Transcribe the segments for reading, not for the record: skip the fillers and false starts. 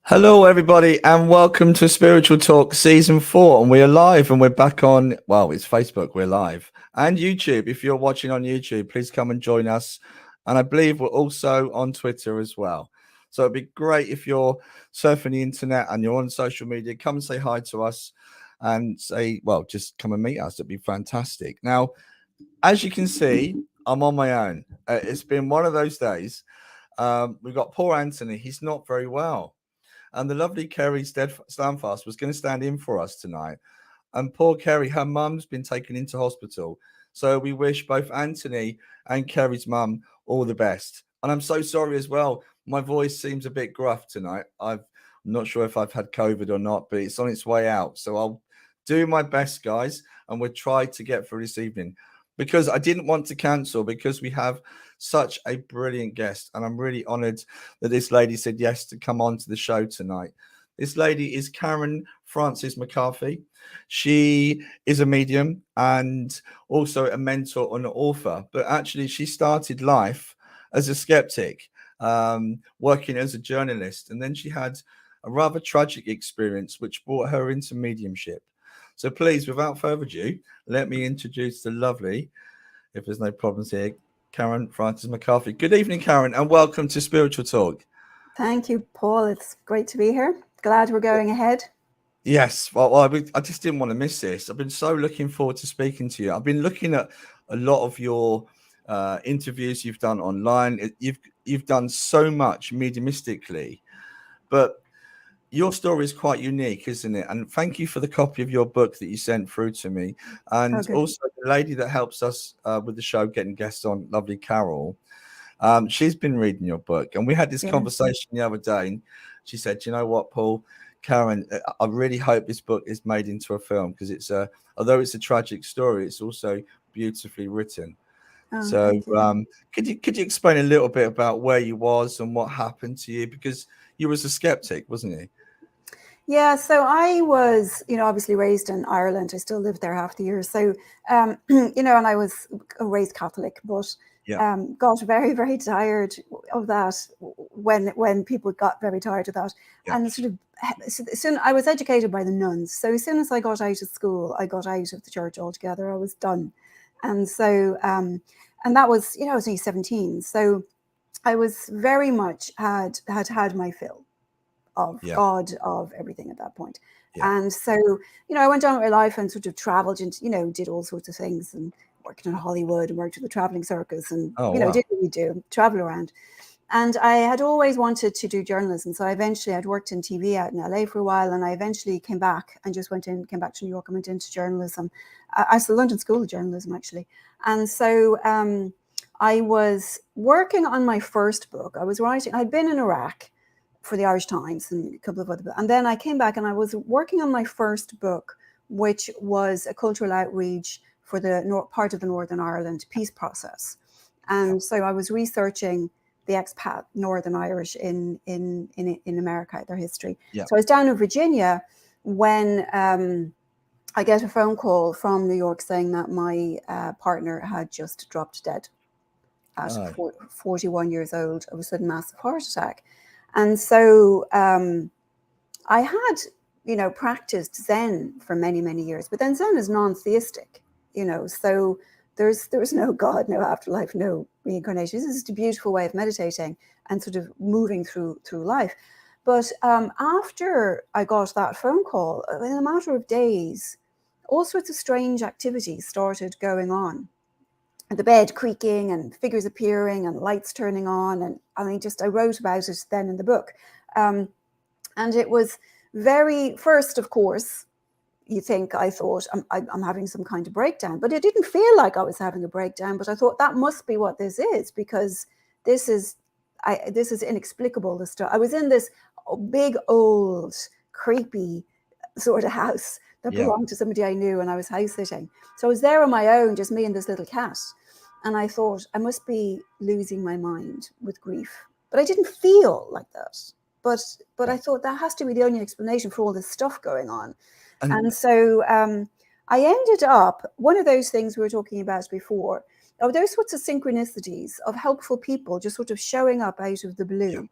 Hello, everybody, and welcome to Spiritual Talk Season 4. And we are live and we're back on, well, it's Facebook, we're live, and YouTube. If you're watching on YouTube, please come and join us. And I believe we're also on Twitter as well. So it'd be great if you're surfing the internet and you're on social media, come and say hi to us and say, well, just come and meet us. It'd be fantastic. Now, as you can see, I'm on my own. It's been one of those days. We've got poor Anthony. He's not very well. And the lovely Kerry Stanfast was going to stand in for us tonight. And poor Kerry, her mum's been taken into hospital. So we wish both Anthony and Kerry's mum all the best. And I'm so sorry as well. My voice seems a bit gruff tonight. I'm not sure if I've had COVID or not, but it's on its way out. So I'll do my best, guys, and we'll try to get through this evening. Because I didn't want to cancel, because we have such a brilliant guest, and I'm really honored that this lady said yes to come on to the show tonight. This lady is Frances McCarthy. She is a medium and also a mentor and an author, but actually she started life as a skeptic, working as a journalist, and then she had a rather tragic experience which brought her into mediumship. So please, without further ado, let me introduce the lovely, if there's no problems here, Frances McCarthy. Good evening, Karen, and welcome to Spiritual Talk. Thank you, Paul. It's great to be here. Glad we're going ahead. Yes, well, I just didn't want to miss this. I've been so looking forward to speaking to you. I've been looking at a lot of your interviews you've done online. You've done so much mediumistically, but your story is quite unique, isn't it? And thank you for the copy of your book that you sent through to me. And also the lady that helps us with the show, getting guests on, lovely Carol. She's been reading your book. And we had this conversation the other day. And she said, you know what, Paul, Karen, I really hope this book is made into a film, because although it's a tragic story, it's also beautifully written. So could you explain a little bit about where you was and what happened to you? Because you was a skeptic, wasn't you? Yeah, so I was, obviously raised in Ireland. I still lived there half the year. So, and I was raised Catholic, but got very, very tired of that when people got very tired of that. Yeah. And sort of soon I was educated by the nuns. So as soon as I got out of school, I got out of the church altogether. I was done. And so, and that was, I was only 17. So I was very much had my fill of God, of everything at that point. And so, I went on with my life and sort of traveled and, did all sorts of things, and worked in Hollywood and worked at the traveling circus and, did what we do, travel around. And I had always wanted to do journalism. So I'd worked in TV out in LA for a while, and I eventually came back and came back to New York and went into journalism. I was at the London School of Journalism, actually. And so I was working on my first book. I'd been in Iraq for the Irish Times and a couple of other books. And then I came back and I was working on my first book, which was a cultural outreach for the part of the Northern Ireland peace process. And so I was researching the expat Northern Irish in America, their history. So I was down in Virginia when I get a phone call from New York saying that my partner had just dropped dead at 41 years old of a sudden massive heart attack. And so I had, practiced Zen for many, many years, but then Zen is non-theistic, so there's no God, no afterlife, no reincarnation. This is just a beautiful way of meditating and sort of moving through life. But after I got that phone call, in a matter of days, all sorts of strange activities started going on. The bed creaking and figures appearing and lights turning on. And I wrote about it then in the book. And it was first, of course, I thought I'm having some kind of breakdown, but it didn't feel like I was having a breakdown. But I thought that must be what this is, because this is inexplicable. I was in this big, old, creepy sort of house that belonged to somebody I knew, and I was house sitting. So I was there on my own, just me and this little cat. And I thought I must be losing my mind with grief. But I didn't feel like that. But I thought that has to be the only explanation for all this stuff going on. And so I ended up, one of those things we were talking about before, of those sorts of synchronicities of helpful people just sort of showing up out of the blue.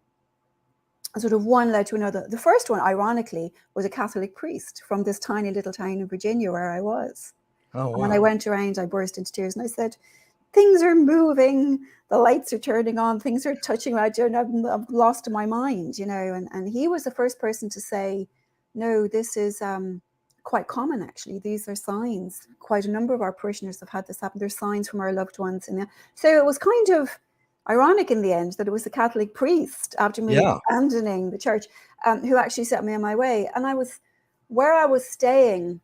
sort of one led to another. The first one, ironically, was a Catholic priest from this tiny little town in Virginia where I was. Oh, And when I wow. went around, I burst into tears and I said, things are moving, the lights are turning on, things are touching my journey, I'm lost in my mind, you know. And he was the first person to say, no, this is quite common, actually. These are signs. Quite a number of our parishioners have had this happen. There's signs from our loved ones. So it was kind of ironic in the end that it was the Catholic priest, after me abandoning the church, who actually set me on my way. And where I was staying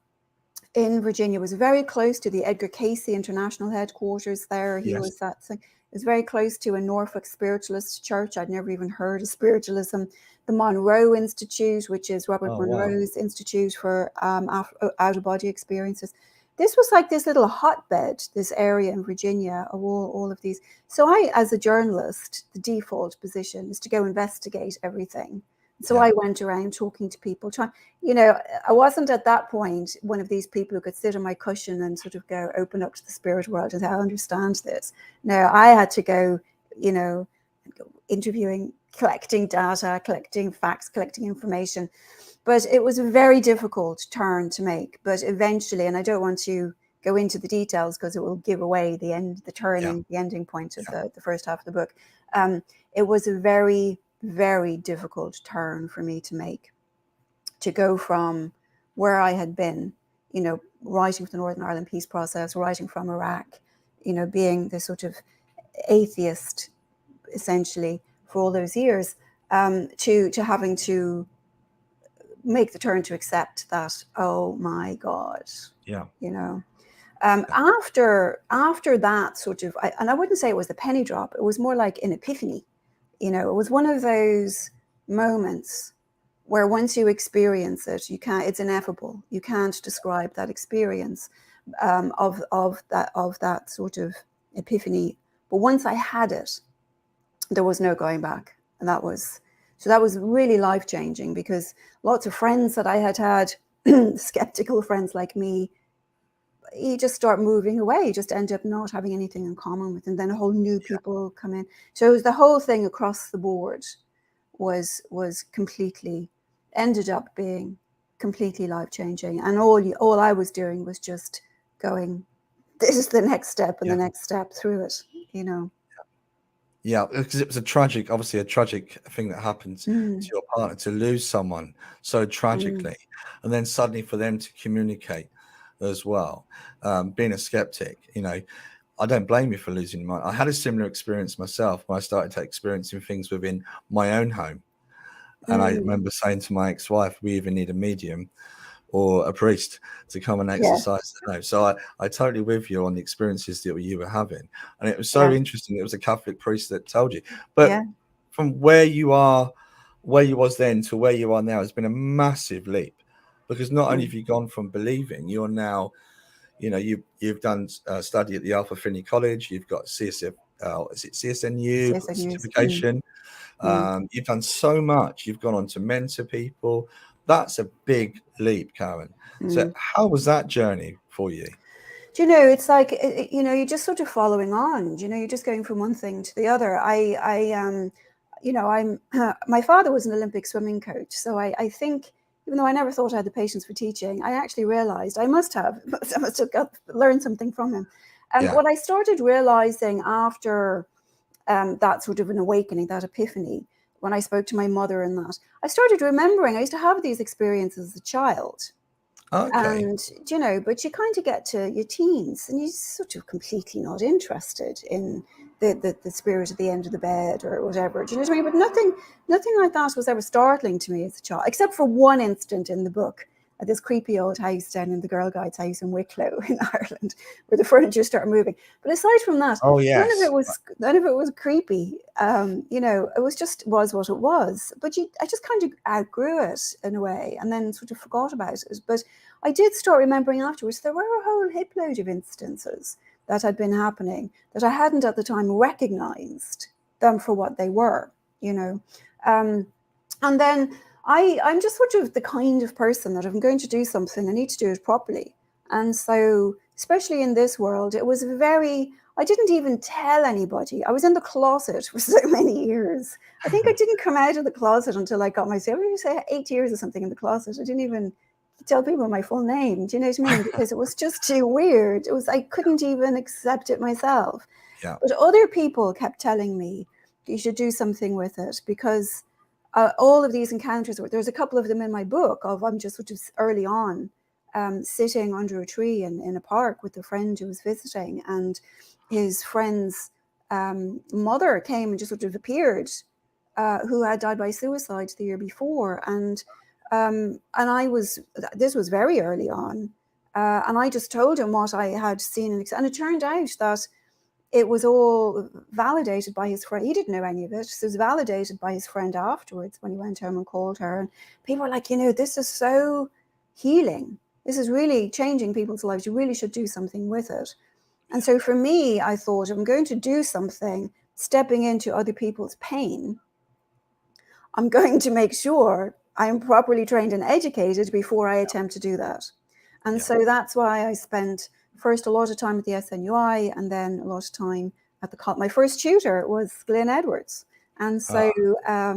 in Virginia was very close to the Edgar Casey International Headquarters there. He was that thing. It was very close to a Norfolk spiritualist church. I'd never even heard of spiritualism. The Monroe Institute, which is Robert Monroe's Institute for out-of-body experiences. This was like this little hotbed, this area in Virginia of all of these. So I, as a journalist, the default position is to go investigate everything. So I went around talking to people, trying, you know, I wasn't at that point one of these people who could sit on my cushion and sort of go open up to the spirit world and say, I understand this. No, I had to go, you know, interviewing, collecting data, collecting facts, collecting information. But it was a very difficult turn to make. But eventually, and I don't want to go into the details because it will give away the ending point of the first half of the book. It was a very difficult turn for me to make, to go from where I had been, you know, writing for the Northern Ireland peace process, writing from Iraq, you know, being this sort of atheist essentially for all those years, to having to make the turn to accept that, oh my God, you know. After that sort of, and I wouldn't say it was the penny drop, it was more like an epiphany. You know, it was one of those moments where once you experience it, it's ineffable. You can't describe that experience of that sort of epiphany. But once I had it, there was no going back. And that was really life-changing, because lots of friends that I had, skeptical friends like me, you just start moving away, you just end up not having anything in common with, and then a whole new people come in. So it was the whole thing across the board was completely, ended up being completely life-changing. And all I was doing was just going, this is the next step and the next step through it, you know. Yeah, because it was obviously a tragic thing that happened to your partner, to lose someone so tragically, and then suddenly for them to communicate as well. Being a skeptic, you know, I don't blame you for losing mine. I had a similar experience myself when I started experiencing things within my own home. And I remember saying to my ex-wife, we either need a medium or a priest to come and exercise the name. So I totally with you on the experiences that you were having. And it was so interesting. It was a Catholic priest that told you. But from where you was then to where you are now has been a massive leap, because not only have you gone from believing, you're now, you know, you've done study at the Alpha Finney College, you've got CSNU certification. You've done so much. You've gone on to mentor people. That's a big leap, Karen. So how was that journey for you? Do you know, it's like, you know, you're just sort of following on, you know, you're just going from one thing to the other. You know, my father was an Olympic swimming coach. So I think, even though I never thought I had the patience for teaching, I actually realized I must have learned something from him. What I started realizing after that sort of an awakening, that epiphany, when I spoke to my mother and that, I started remembering I used to have these experiences as a child. Okay. And, you know, but you kind of get to your teens and you're sort of completely not interested in the spirit at the end of the bed or whatever. Do you know what I mean? But nothing like that was ever startling to me as a child, except for one instant in the book, at this creepy old house down in the Girl Guides house in Wicklow in Ireland, where the furniture started moving. But aside from that, none of it was creepy. You know, it was what it was. But I just kind of outgrew it in a way, and then sort of forgot about it. But I did start remembering afterwards there were a whole heap load of instances that had been happening that I hadn't at the time recognized them for what they were, you know. And then I'm just sort of the kind of person that if I'm going to do something, I need to do it properly. And so, especially in this world, it was I didn't even tell anybody. I was in the closet for so many years. I think I didn't come out of the closet until I got myself, what did you say, 8 years or something in the closet. I didn't even tell people my full name. Do you know what I mean? Because it was just too weird. It was, I couldn't even accept it myself. Yeah. But other people kept telling me, you should do something with it, because all of these encounters, there's a couple of them in my book of, I'm just sort of early on, sitting under a tree in a park with a friend who was visiting, and his friend's mother came and just sort of appeared, who had died by suicide the year before. And this was very early on, and I just told him what I had seen, and it turned out that it was all validated by his friend. He didn't know any of it. So it was validated by his friend afterwards when he went home and called her. And people were like, this is so healing. This is really changing people's lives. You really should do something with it. And so for me, I thought, if I'm going to do something, stepping into other people's pain, I'm going to make sure I am properly trained and educated before I attempt to do that. And so that's why I spent first a lot of time at the SNUI, and then a lot of time at my first tutor was Glenn Edwards. And so, I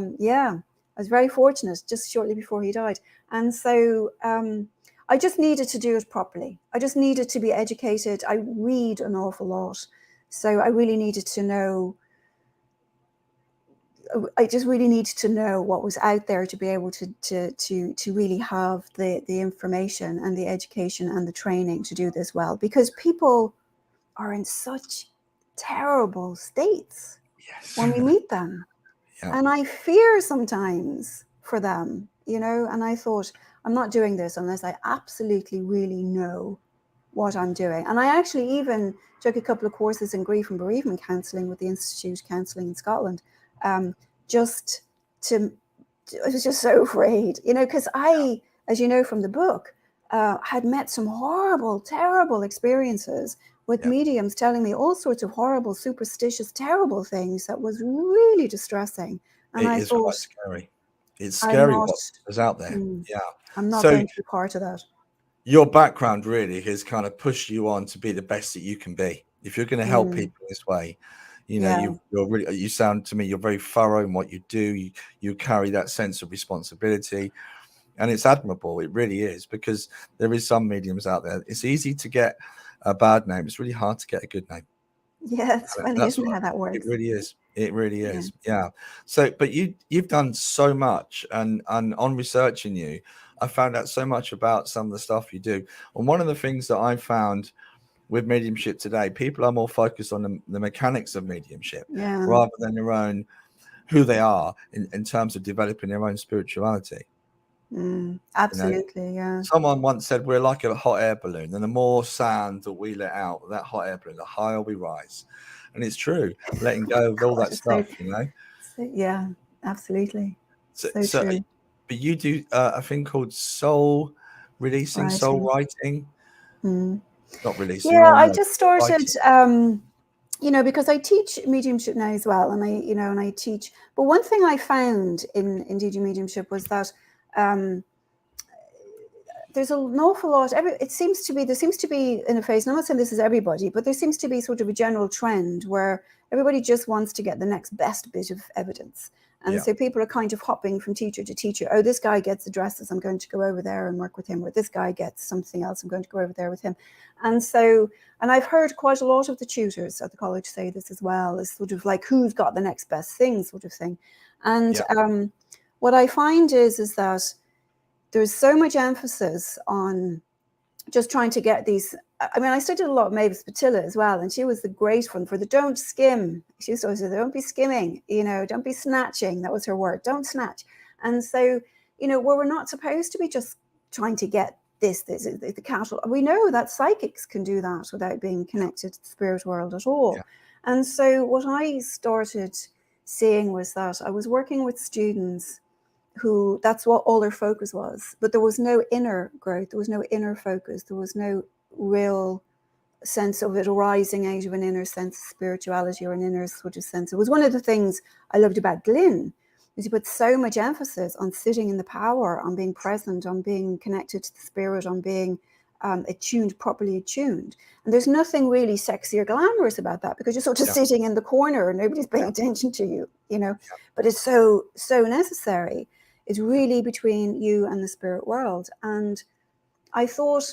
was very fortunate just shortly before he died. And so I just needed to do it properly. I just needed to be educated. I read an awful lot. So I really needed to know, I just really needed to know what was out there to be able to really have the information and the education and the training to do this well, because people are in such terrible states when we meet them. And I fear sometimes for them, and I thought, I'm not doing this unless I absolutely really know what I'm doing. And I actually even took a couple of courses in grief and bereavement counselling with the Institute Counselling in Scotland. I was just so afraid, because I, as you know from the book, had met some horrible, terrible experiences with mediums telling me all sorts of horrible, superstitious, terrible things that was really distressing. And I thought, quite scary. It's scary what is out there. I'm not going to be part of that. Your background really has kind of pushed you on to be the best that you can be. If you're going to help people this way, you sound to me, you're very thorough in what you do. You carry that sense of responsibility, and it's admirable. It really is, because there is some mediums out there. It's easy to get a bad name. It's really hard to get a good name. Yeah, it's funny, isn't it, how that works? It really is. It really is. Yeah. So, but you've done so much, and on researching you, I found out so much about some of the stuff you do. And one of the things that I found with mediumship today, people are more focused on the mechanics of mediumship rather than their own, who they are in terms of developing their own spirituality. Absolutely, yeah. Someone once said we're like a hot air balloon, and the more sand that we let out of that hot air balloon, the higher we rise. And it's true, letting go of all that stuff, Yeah, absolutely. So true. But you do a thing called soul releasing, soul writing. Not releasing. Yeah, I just started, because I teach mediumship now as well, and I teach. But one thing I found in teaching mediumship was that there's an awful lot. There seems to be in a phase. And I'm not saying this is everybody, but there seems to be sort of a general trend where everybody just wants to get the next best bit of evidence. And so people are kind of hopping from teacher to teacher. Oh, this guy gets addresses, I'm going to go over there and work with him. Or this guy gets something else, I'm going to go over there with him. And I've heard quite a lot of the tutors at the college say this as well, is sort of like, who's got the next best thing sort of thing. And what I find is that there's so much emphasis on just trying to get these. I mean, I studied a lot of Mavis Patilla as well, and she was the great one for the don't skim. She used to always say, don't be skimming, don't be snatching. That was her word, don't snatch. And so, where we're not supposed to be just trying to get this, the cattle. We know that psychics can do that without being connected to the spirit world at all. And so what I started seeing was that I was working with students who, that's what all their focus was, but there was no inner growth, there was no inner focus, there was no real sense of it arising out of an inner sense of spirituality or an inner sort of sense. It was one of the things I loved about Glyn, is he put so much emphasis on sitting in the power, on being present, on being connected to the spirit, on being properly attuned. And there's nothing really sexy or glamorous about that, because you're sort of sitting in the corner and nobody's paying attention to you, you know. But it's so necessary. It's really between you and the spirit world. And I thought,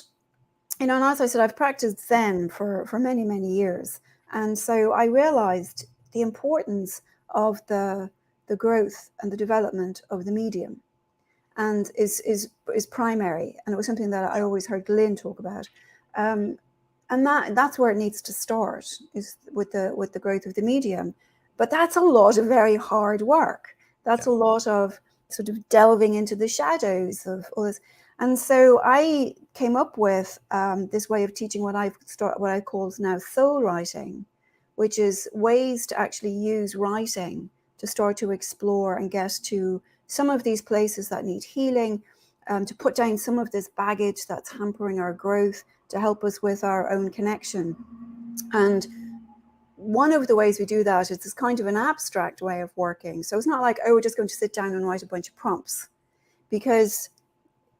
you know, and as I said, I've practiced Zen for many, many years. And so I realized the importance of the growth and the development of the medium, and is primary. And it was something that I always heard Glyn talk about. And that's where it needs to start, is with the growth of the medium. But that's a lot of very hard work. That's a lot of sort of delving into the shadows of all this. And so I came up with this way of teaching what I call now soul writing, which is ways to actually use writing to start to explore and get to some of these places that need healing, to put down some of this baggage that's hampering our growth, to help us with our own connection. And one of the ways we do that is this kind of an abstract way of working. So it's not like, oh, we're just going to sit down and write a bunch of prompts. Because,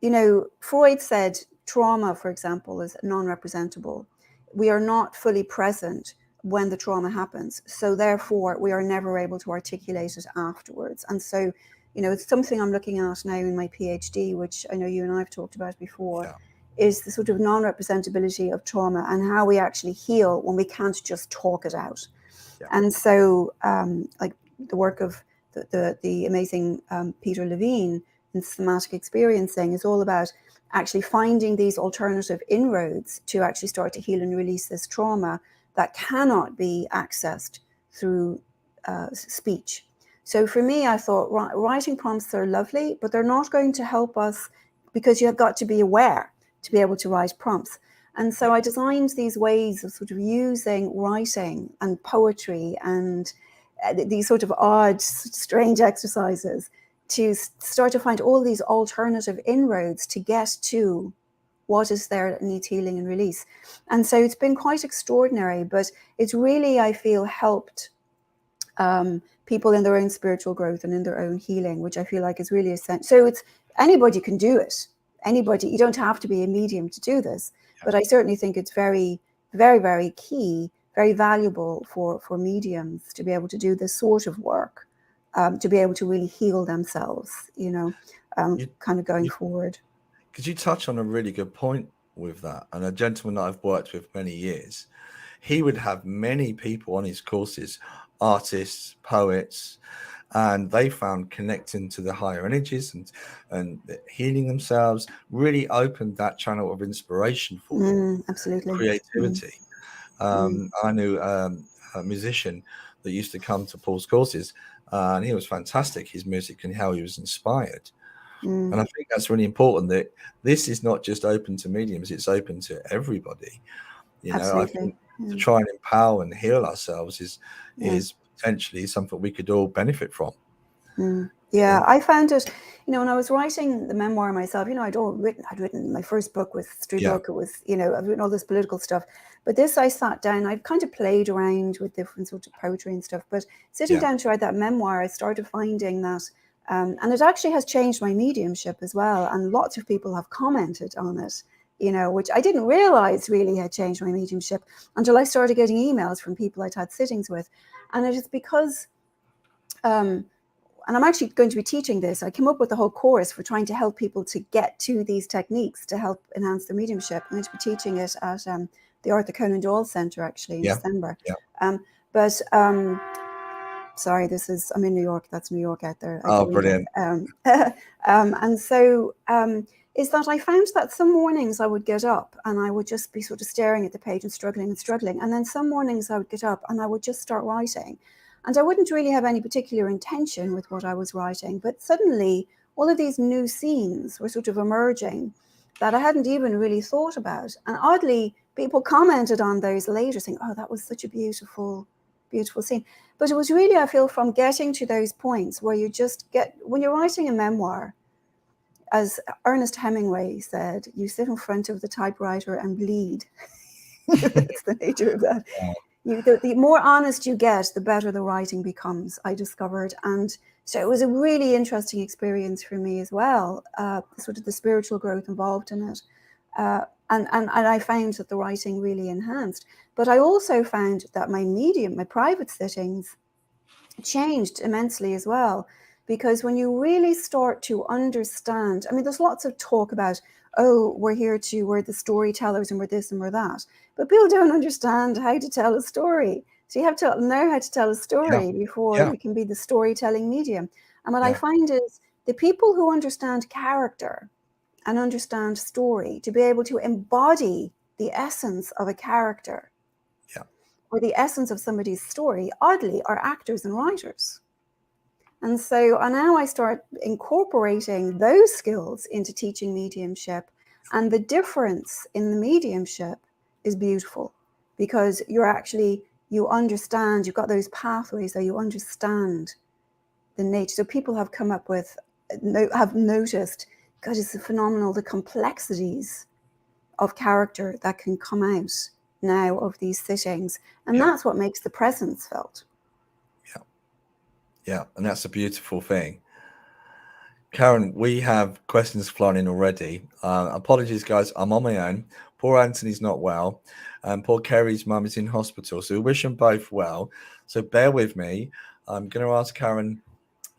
you know, Freud said trauma, for example, is non-representable. We are not fully present when the trauma happens. So therefore, we are never able to articulate it afterwards. And so, you know, it's something I'm looking at now in my PhD, which I know you and I have talked about before, is the sort of non-representability of trauma and how we actually heal when we can't just talk it out. And so, like the work of the amazing Peter Levine in somatic experiencing is all about actually finding these alternative inroads to actually start to heal and release this trauma that cannot be accessed through speech. So for me, I thought writing prompts are lovely, but they're not going to help us, because you have got to be aware to be able to write prompts. And so I designed these ways of sort of using writing and poetry and these sort of odd, strange exercises to start to find all these alternative inroads to get to what is there that needs healing and release. And so it's been quite extraordinary, but it's really, I feel, helped people in their own spiritual growth and in their own healing, which I feel like is really essential. So it's anybody can do it. Anybody, you don't have to be a medium to do this, but I certainly think it's very, very, very key, very valuable for mediums to be able to do this sort of work, to be able to really heal themselves, you know, kind of going forward. Could you touch on a really good point with that? And a gentleman that I've worked with many years, he would have many people on his courses, artists, poets, and they found connecting to the higher energies and healing themselves really opened that channel of inspiration for them. Absolutely. Creativity. I knew a musician that used to come to Paul's courses, and he was fantastic, his music and how he was inspired. And I think that's really important, that this is not just open to mediums, it's open to everybody. You know, Absolutely. I think to try and empower and heal ourselves is potentially something we could all benefit from. Yeah, I found it, you know, when I was writing the memoir myself, you know, I'd written my first book with history book. It was, you know, I've written all this political stuff. But this, I sat down, I've kind of played around with different sorts of poetry and stuff. But sitting down to write that memoir, I started finding that, and it actually has changed my mediumship as well. And lots of people have commented on it, you know, which I didn't realize really had changed my mediumship until I started getting emails from people I'd had sittings with. And it is because, and I'm actually going to be teaching this. I came up with the whole course for trying to help people to get to these techniques to help enhance their mediumship. I'm going to be teaching it at the Arthur Conan Doyle Centre actually in December. Sorry, I'm in New York. That's New York out there. Oh, brilliant. And so is that I found that some mornings I would get up and I would just be sort of staring at the page and struggling. And then some mornings I would get up and I would just start writing. And I wouldn't really have any particular intention with what I was writing, but suddenly all of these new scenes were sort of emerging that I hadn't even really thought about. And oddly, people commented on those later saying, oh, that was such a beautiful, beautiful scene. But it was really, I feel, from getting to those points where you just get, when you're writing a memoir, as Ernest Hemingway said, you sit in front of the typewriter and bleed. That's the nature of that. The more honest you get, the better the writing becomes, I discovered. And so it was a really interesting experience for me as well, sort of the spiritual growth involved in it. And I found that the writing really enhanced. But I also found that my private sittings changed immensely as well. Because when you really start to understand, I mean, there's lots of talk about, oh, we're the storytellers and we're this and we're that. But people don't understand how to tell a story. So you have to know how to tell a story before you can be the storytelling medium. And what I find is the people who understand character and understand story, to be able to embody the essence of a character or the essence of somebody's story, oddly, are actors and writers. And so now I start incorporating those skills into teaching mediumship. And the difference in the mediumship is beautiful, because you understand, you've got those pathways, so you understand the nature. So people have come up with, have noticed, God, it's phenomenal, the complexities of character that can come out now of these sittings. And that's what makes the presence felt. Yeah, and that's a beautiful thing. Karen, we have questions flying in already. Apologies, guys. I'm on my own. Poor Anthony's not well, and poor Kerry's mum is in hospital. So we wish them both well. So bear with me. I'm going to ask Karen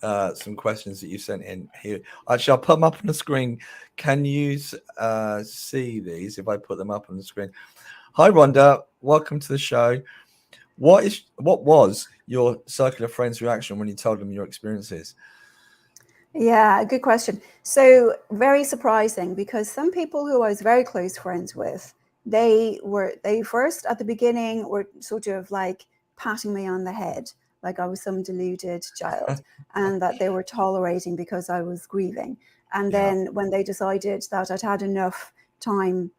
some questions that you sent in here. Actually, I'll put them up on the screen. Can you see these if I put them up on the screen? Hi, Rhonda. Welcome to the show. What was your circle of friends' reaction when you told them your experiences? Yeah, good question. So very surprising, because some people who I was very close friends with, they first at the beginning were sort of like patting me on the head, like I was some deluded child, and that they were tolerating because I was grieving. And then when they decided that I'd had enough time,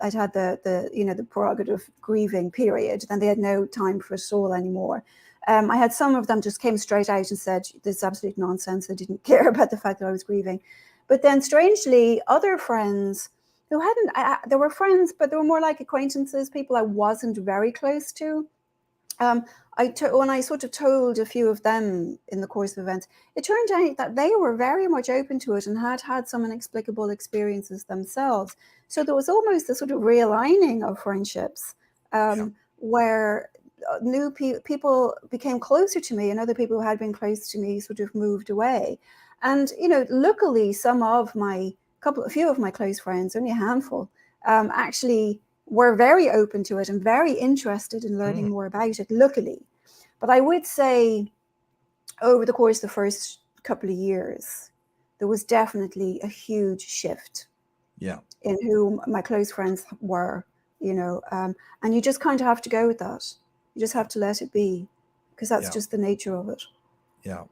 I'd had the prerogative grieving period, then they had no time for it all anymore. I had some of them just came straight out and said, this is absolute nonsense. They didn't care about the fact that I was grieving. But then strangely, other friends who they were friends, but they were more like acquaintances, people I wasn't very close to. When I sort of told a few of them in the course of events, it turned out that they were very much open to it and had had some inexplicable experiences themselves. So there was almost a sort of realigning of friendships, where new people became closer to me, and other people who had been close to me sort of moved away. And luckily, a few of my close friends, only a handful, actually were very open to it and very interested in learning more about it, luckily. But I would say over the course of the first couple of years, there was definitely a huge shift in who my close friends were, and you just kind of have to go with that. You just have to let it be, because that's just the nature of it. Yeah.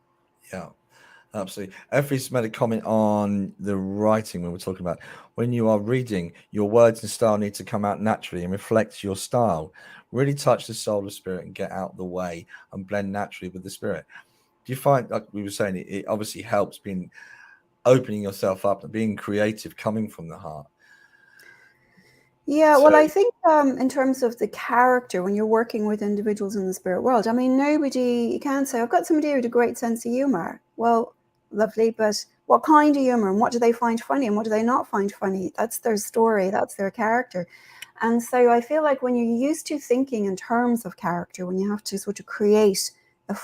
Absolutely. Effie's made a comment on the writing when we're talking about when you are reading, your words and style need to come out naturally and reflect your style. Really touch the soul of spirit and get out of the way and blend naturally with the spirit. Do you find, like we were saying, it obviously helps opening yourself up and being creative coming from the heart? Yeah, well, I think in terms of the character, when you're working with individuals in the spirit world, I mean, you can't say, I've got somebody with a great sense of humor. Well, lovely, but what kind of humor, and what do they find funny and what do they not find funny? That's their story, that's their character. And so I feel like when you're used to thinking in terms of character, when you have to sort of create a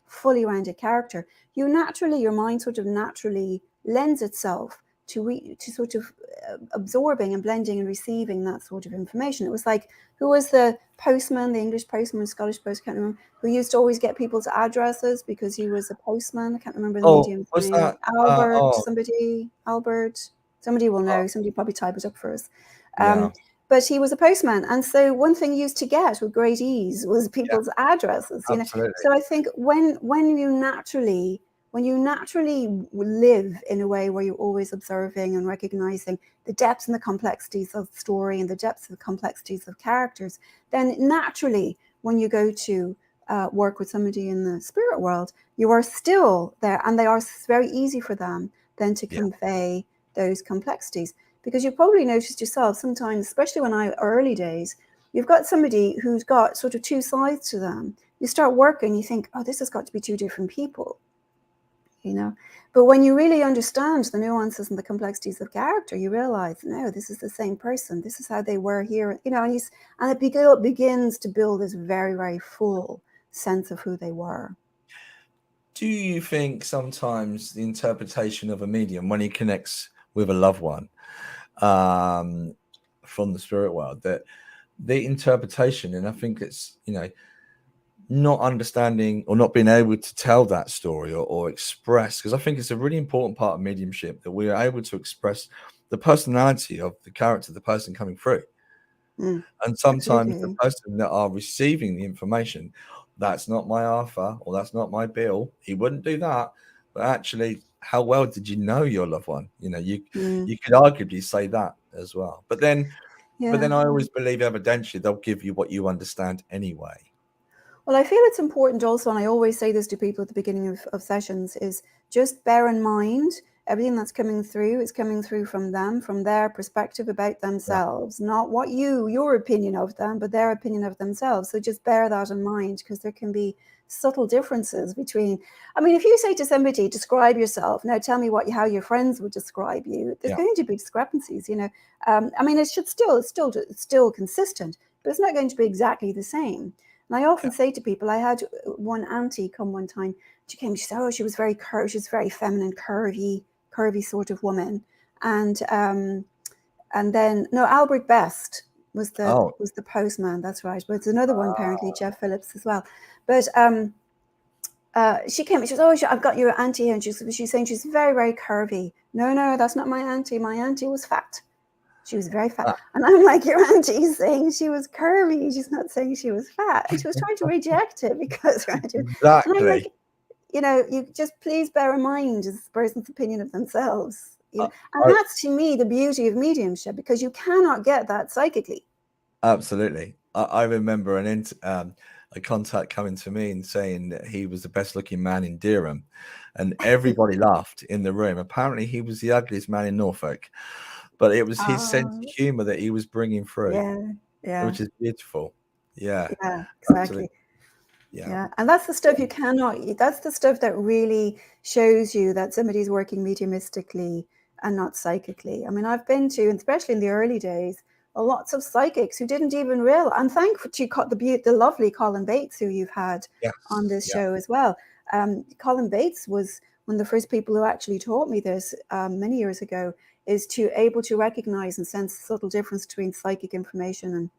fully rounded character, your mind sort of naturally lends itself to sort of absorbing and blending and receiving that sort of information. It was like, who was the postman, the English postman, Scottish postman, I can't remember, who used to always get people's addresses because he was a postman. I can't remember the medium's name. Albert, somebody will know. Somebody probably type it up for us. But he was a postman. And so one thing he used to get with great ease was people's addresses. So I think when you naturally live in a way where you're always observing and recognizing the depths and the complexities of the story and the depths and the complexities of characters, then naturally, when you go to work with somebody in the spirit world, you are still there, and they are very easy for them then to convey those complexities. Because you probably noticed yourself sometimes, especially early days, you've got somebody who's got sort of two sides to them. You start working, you think, oh, this has got to be two different people. you know. But when you really understand the nuances and the complexities of character, you realize, no, this is the same person. This is how they were here, you know, and it begins to build this very, very full sense of who they were. Do you think sometimes the interpretation of a medium when he connects with a loved one from the spirit world, that the interpretation, and I think it's, you know, not understanding or not being able to tell that story or express, because I think it's a really important part of mediumship that we are able to express the personality of the character, the person coming through. And sometimes the Absolutely. person that are receiving the information, that's not my Arthur or that's not my Bill, he wouldn't do that. But actually, how well did you know your loved one? You know, you could arguably say that as well. But then I always believe evidentially they'll give you what you understand anyway. Well, I feel it's important also, and I always say this to people at the beginning of sessions, is just bear in mind everything that's coming through is coming through from them, from their perspective about themselves, not what your opinion of them, but their opinion of themselves. So just bear that in mind, because there can be subtle differences between, I mean, if you say to somebody, describe yourself, now tell me how your friends would describe you, there's going to be discrepancies, you know. I mean, it's still consistent, but it's not going to be exactly the same. And I often say to people, I had one auntie come one time. She came, she said, oh, she was very feminine, curvy sort of woman. And then, no, Albert Best was the postman. That's right. But it's another one, apparently, Jeff Phillips as well. But she came, she said, oh, I've got your auntie here. And she's saying she's very, very curvy. No, that's not my auntie. My auntie was fat. She was very fat. And I'm like, your auntie's saying she was curvy. She's not saying she was fat. She was trying to reject it because her auntie. Exactly. And I'm like, you know, you just please bear in mind this person's opinion of themselves. You know? And that's, to me, the beauty of mediumship, because you cannot get that psychically. Absolutely. I remember a contact coming to me and saying that he was the best looking man in Durham, and everybody laughed in the room. Apparently he was the ugliest man in Norfolk, but it was his sense of humor that he was bringing through, which is beautiful. Yeah, exactly. Absolutely. Yeah, and that's the stuff that's the stuff that really shows you that somebody's working mediumistically and not psychically. I mean, I've been to, especially in the early days, lots of psychics who didn't even realize. I'm thankful to the lovely Colin Bates, who you've had on this show as well. Colin Bates was one of the first people who actually taught me this many years ago, is to able to recognize and sense the subtle difference between psychic information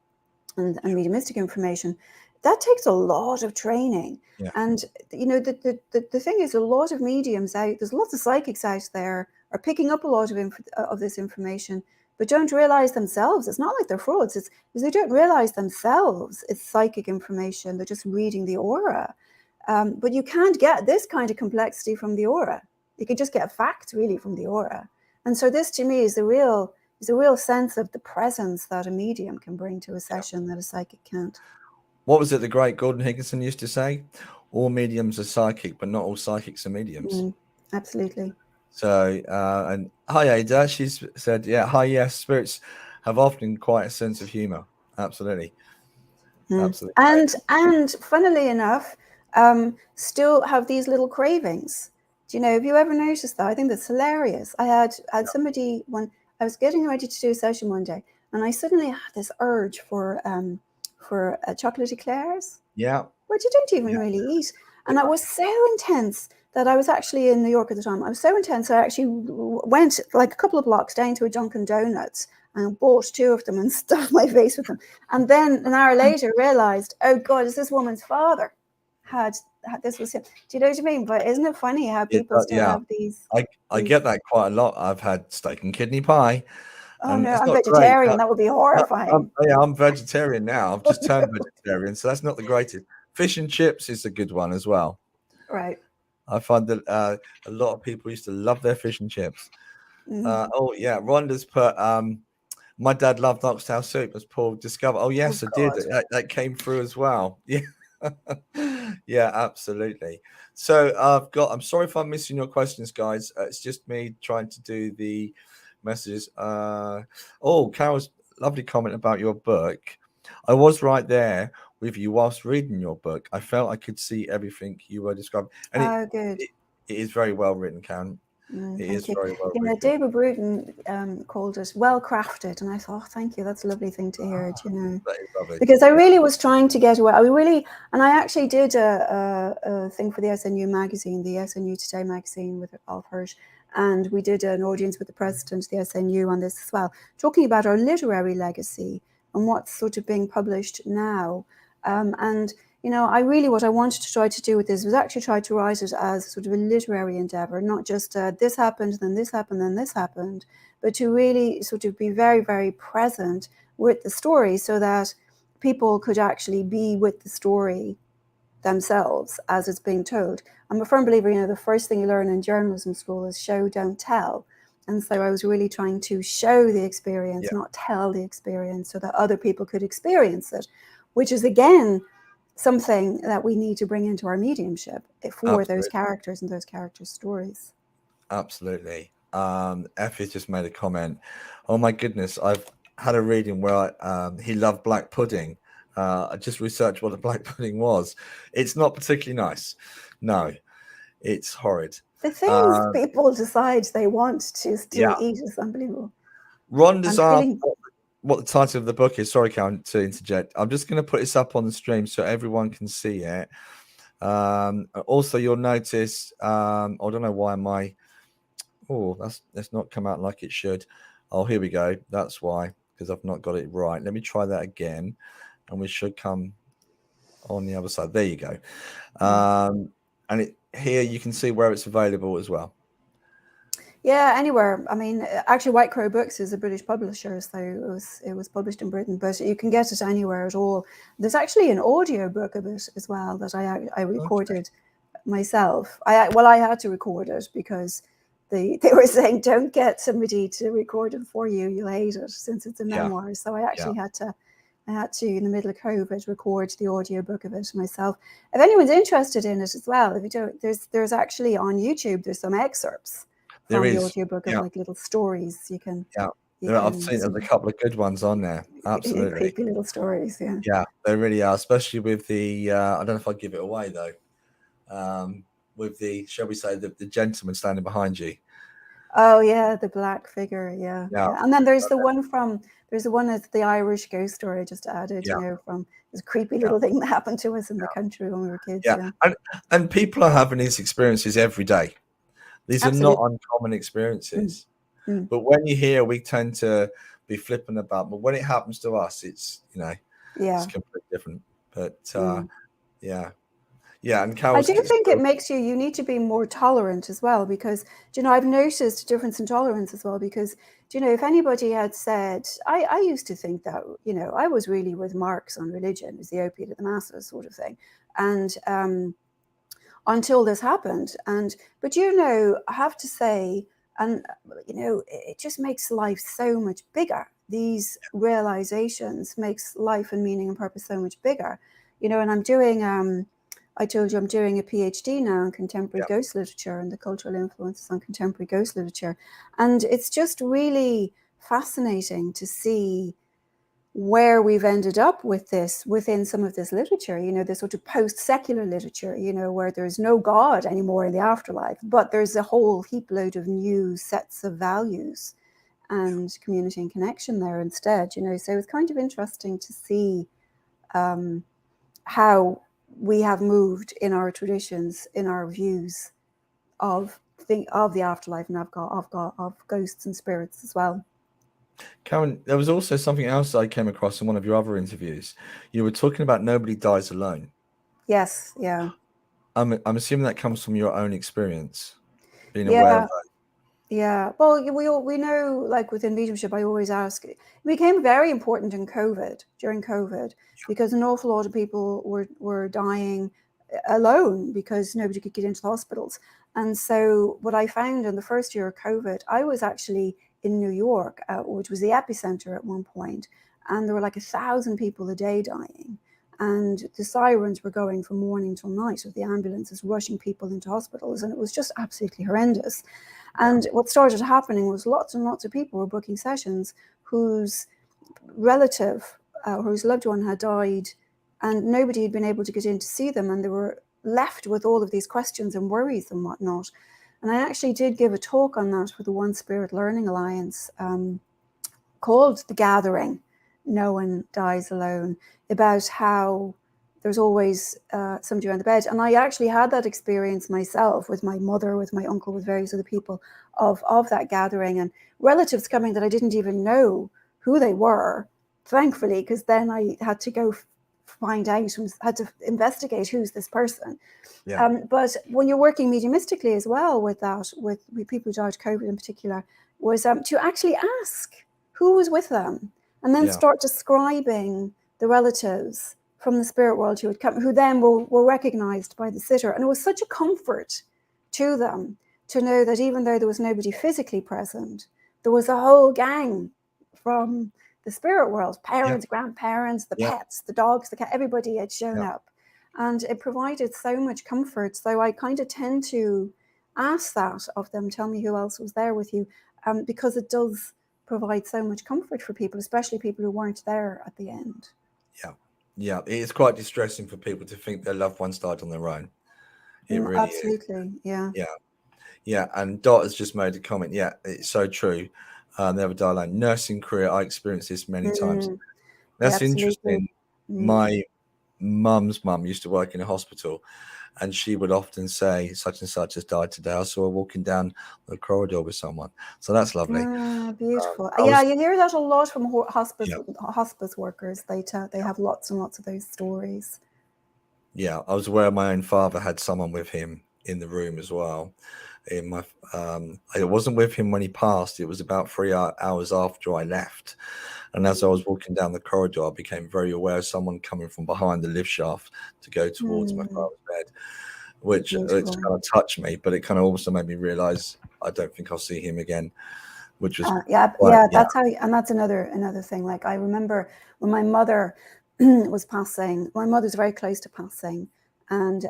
and mediumistic information. That takes a lot of training. And, you know, the thing is, a lot of mediums there's lots of psychics out there are picking up a lot of this information, but don't realize themselves. It's not like they're frauds. It's because they don't realize themselves it's psychic information. They're just reading the aura. But you can't get this kind of complexity from the aura. You can just get facts really from the aura. And so this, to me, is a real sense of the presence that a medium can bring to a session that a psychic can't. What was it the great Gordon Higginson used to say? All mediums are psychic, but not all psychics are mediums. Absolutely. So, and hi Ada, she's said, hi, yes, spirits have often quite a sense of humor. Absolutely. Absolutely. And funnily enough, still have these little cravings. Do you know, have you ever noticed that? I think that's hilarious. I had somebody, when I was getting ready to do a session one day, and I suddenly had this urge for chocolate eclairs. Yeah. Which you don't even really eat. And that was so intense that I was actually in New York at the time. I was so intense I actually went like a couple of blocks down to a Dunkin' Donuts and bought 2 of them and stuffed my face with them. And then an hour later realized, oh God, is this woman's father had this was him. Do you know what I mean? But isn't it funny how people still have these? I get that quite a lot. I've had steak and kidney pie. Oh no, I'm vegetarian. That would be horrifying. I'm vegetarian now. I've just turned vegetarian, so that's not the greatest. Fish and chips is a good one as well. Right. I find that a lot of people used to love their fish and chips. Oh yeah, Rhonda's put. My dad loved oxtail soup, as Paul discovered. Oh yes, I did. That came through as well. Yeah. Yeah, absolutely. So I'm sorry if I'm missing your questions, guys. It's just me trying to do the messages. Carol's lovely comment about your book. I was right there with you whilst reading your book. I felt I could see everything you were describing. And good. It is very well written, Karen. It is Thank you. very well Yeah, written. David Bruton called it well crafted, and I thought, oh, thank you. That's a lovely thing to hear. You know, That is lovely. because I really was trying to get away. And I actually did a thing for the SNU magazine, the SNU Today magazine with Alf Hirsch, and we did an audience with the president of the SNU on this as well, talking about our literary legacy and what's sort of being published now, and you know, what I wanted to try to do with this was actually try to write it as sort of a literary endeavor, not just this happened, then this happened, then this happened, but to really sort of be very, very present with the story so that people could actually be with the story themselves as it's being told. I'm a firm believer, you know, the first thing you learn in journalism school is show, don't tell. And so I was really trying to show the experience, not tell the experience, so that other people could experience it, which is, again, something that we need to bring into our mediumship for those characters and those characters' stories. Absolutely. Effie's just made a comment. Oh my goodness, I've had a reading where he loved black pudding. I just researched what the black pudding was. It's not particularly nice. No, it's horrid. The things people decide they want to eat is unbelievable. Ron does ask what the title of the book is. Sorry, Karen, to interject. I'm just going to put this up on the stream so everyone can see it. Also, you'll notice, I don't know why that's not come out like it should. Oh, here we go. That's why, because I've not got it right. Let me try that again, and we should come on the other side. There you go. And here you can see where it's available as well. Yeah, anywhere. I mean, actually, White Crow Books is a British publisher, so it was published in Britain, but you can get it anywhere at all. There's actually an audio book of it as well that I recorded myself. I had to record it because they were saying don't get somebody to record it for you. You'll hate it since it's a memoir. So I actually had to in the middle of COVID record the audio book of it myself. If anyone's interested in it as well, if you don't, there's actually on YouTube there's some excerpts from the audiobook of like little stories you can. I've seen there's a couple of good ones on there. Absolutely. Creepy little stories, yeah. Yeah, they really are, especially with the I don't know if I'd give it away though. With the, shall we say, the gentleman standing behind you. Oh yeah, the black figure, yeah. And then there's the one that's the Irish ghost story I just added, you know, from this creepy little thing that happened to us in the country when we were kids. And people are having these experiences every day. These are not uncommon experiences. But when you hear, we tend to be flippant about, but when it happens to us, it's, you know, it's completely different. But and Carol's, I do think it makes you need to be more tolerant as well, because, you know, I've noticed a difference in tolerance as well, because, you know, if anybody had said, I used to think that, you know, I was really with Marx on religion as the opiate of the masses sort of thing. And until this happened. But, you know, I have to say, and, you know, it just makes life so much bigger. These realizations makes life and meaning and purpose so much bigger, you know, and I'm doing, I told you I'm doing a PhD now in contemporary ghost literature and the cultural influences on contemporary ghost literature. And it's just really fascinating to see where we've ended up with this within some of this literature, you know, this sort of post-secular literature, you know, where there's no God anymore in the afterlife, but there's a whole heap load of new sets of values and community and connection there instead, you know. So it's kind of interesting to see how we have moved in our traditions, in our views of the afterlife and of ghosts and spirits as well. Karen, there was also something else I came across in one of your other interviews. You were talking about nobody dies alone. Yes, yeah. I'm assuming that comes from your own experience, being aware of that. Yeah, well, we know, like within mediumship, I always ask. It became very important during COVID, because an awful lot of people were dying alone because nobody could get into the hospitals. And so what I found in the first year of COVID, I was actually in New York, which was the epicenter at one point, and there were like 1,000 people a day dying. And the sirens were going from morning till night of the ambulances rushing people into hospitals. And it was just absolutely horrendous. And what started happening was lots and lots of people were booking sessions whose relative or whose loved one had died, and nobody had been able to get in to see them. And there were left with all of these questions and worries and whatnot. And I actually did give a talk on that for the One Spirit Learning Alliance, called The Gathering, No One Dies Alone, about how there's always somebody around the bed. And I actually had that experience myself with my mother, with my uncle, with various other people of that gathering, and relatives coming that I didn't even know who they were, thankfully, because then I had to go find out and had to investigate who's this person. But when you're working mediumistically as well with that, with people who died of COVID in particular, was to actually ask who was with them, and then start describing the relatives from the spirit world who had come, who then were recognized by the sitter. And it was such a comfort to them to know that even though there was nobody physically present, there was a whole gang from the spirit world, parents, grandparents, the pets, the dogs, the cat, everybody had shown up. And it provided so much comfort. So I kind of tend to ask that of them, tell me who else was there with you, because it does provide so much comfort for people, especially people who weren't there at the end. Yeah, it's quite distressing for people to think their loved ones died on their own. It really absolutely is. Yeah. And Dot has just made a comment. Yeah, it's so true. Never die alone. Nursing career, I experienced this many times. That's interesting. My mum's mum used to work in a hospital, and she would often say, such and such has died today. I saw her walking down the corridor with someone. So that's lovely. Beautiful. You hear that a lot from hospice workers. They have lots and lots of those stories. Yeah, I was aware my own father had someone with him in the room as well. I wasn't with him when he passed. It was about 3 hours after I left. And as I was walking down the corridor, I became very aware of someone coming from behind the lift shaft to go towards my father's bed, which kind of touched me, but it kind of also made me realize I don't think I'll see him again, which was that's how, and that's another thing. Like, I remember when my mother was passing, my mother's very close to passing, and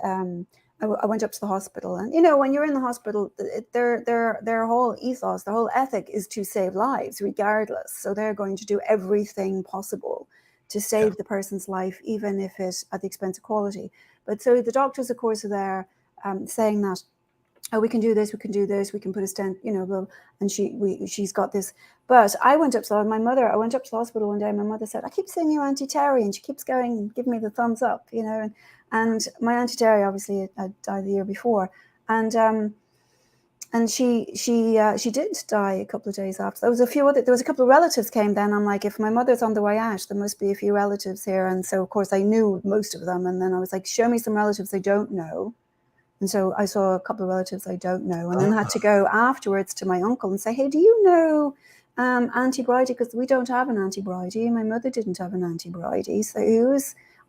I went up to the hospital, and when you're in the hospital, their whole ethos, their whole ethic is to save lives regardless. So they're going to do everything possible to save the person's life, even if it's at the expense of quality. But so the doctors, of course, are there saying that, oh, we can do this, we can do this, we can put a stent, and she's got this. But I went up to the hospital one day, and my mother said, I keep seeing you, Auntie Terry, and she keeps going, give me the thumbs up, and my Auntie Terry obviously had died the year before, and she did die a couple of days after. There was a couple of relatives came then. I'm like, if my mother's on the way out, there must be a few relatives here. And so of course I knew most of them, and then I was like, show me some relatives I don't know. And so I saw a couple of relatives I don't know, and then had to go afterwards to my uncle and say, hey, do you know Auntie Bridie? Because we don't have an Auntie Bridie. My mother didn't have an Auntie Bridie. So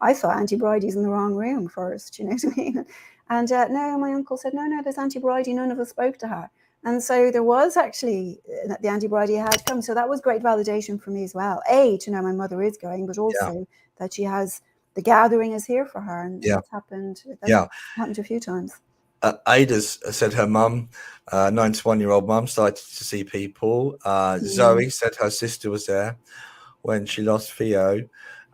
I thought Auntie Bridie's in the wrong room first, you know what I mean? And no, my uncle said, no, there's Auntie Bridie. None of us spoke to her. And so there was actually the Auntie Bridie had come. So that was great validation for me as well. To know my mother is going, but also that she has, the gathering is here for her. And that's happened. Happened a few times. Ada's said her mum, 91-year-old mum, started to see people. Zoe said her sister was there when she lost Theo.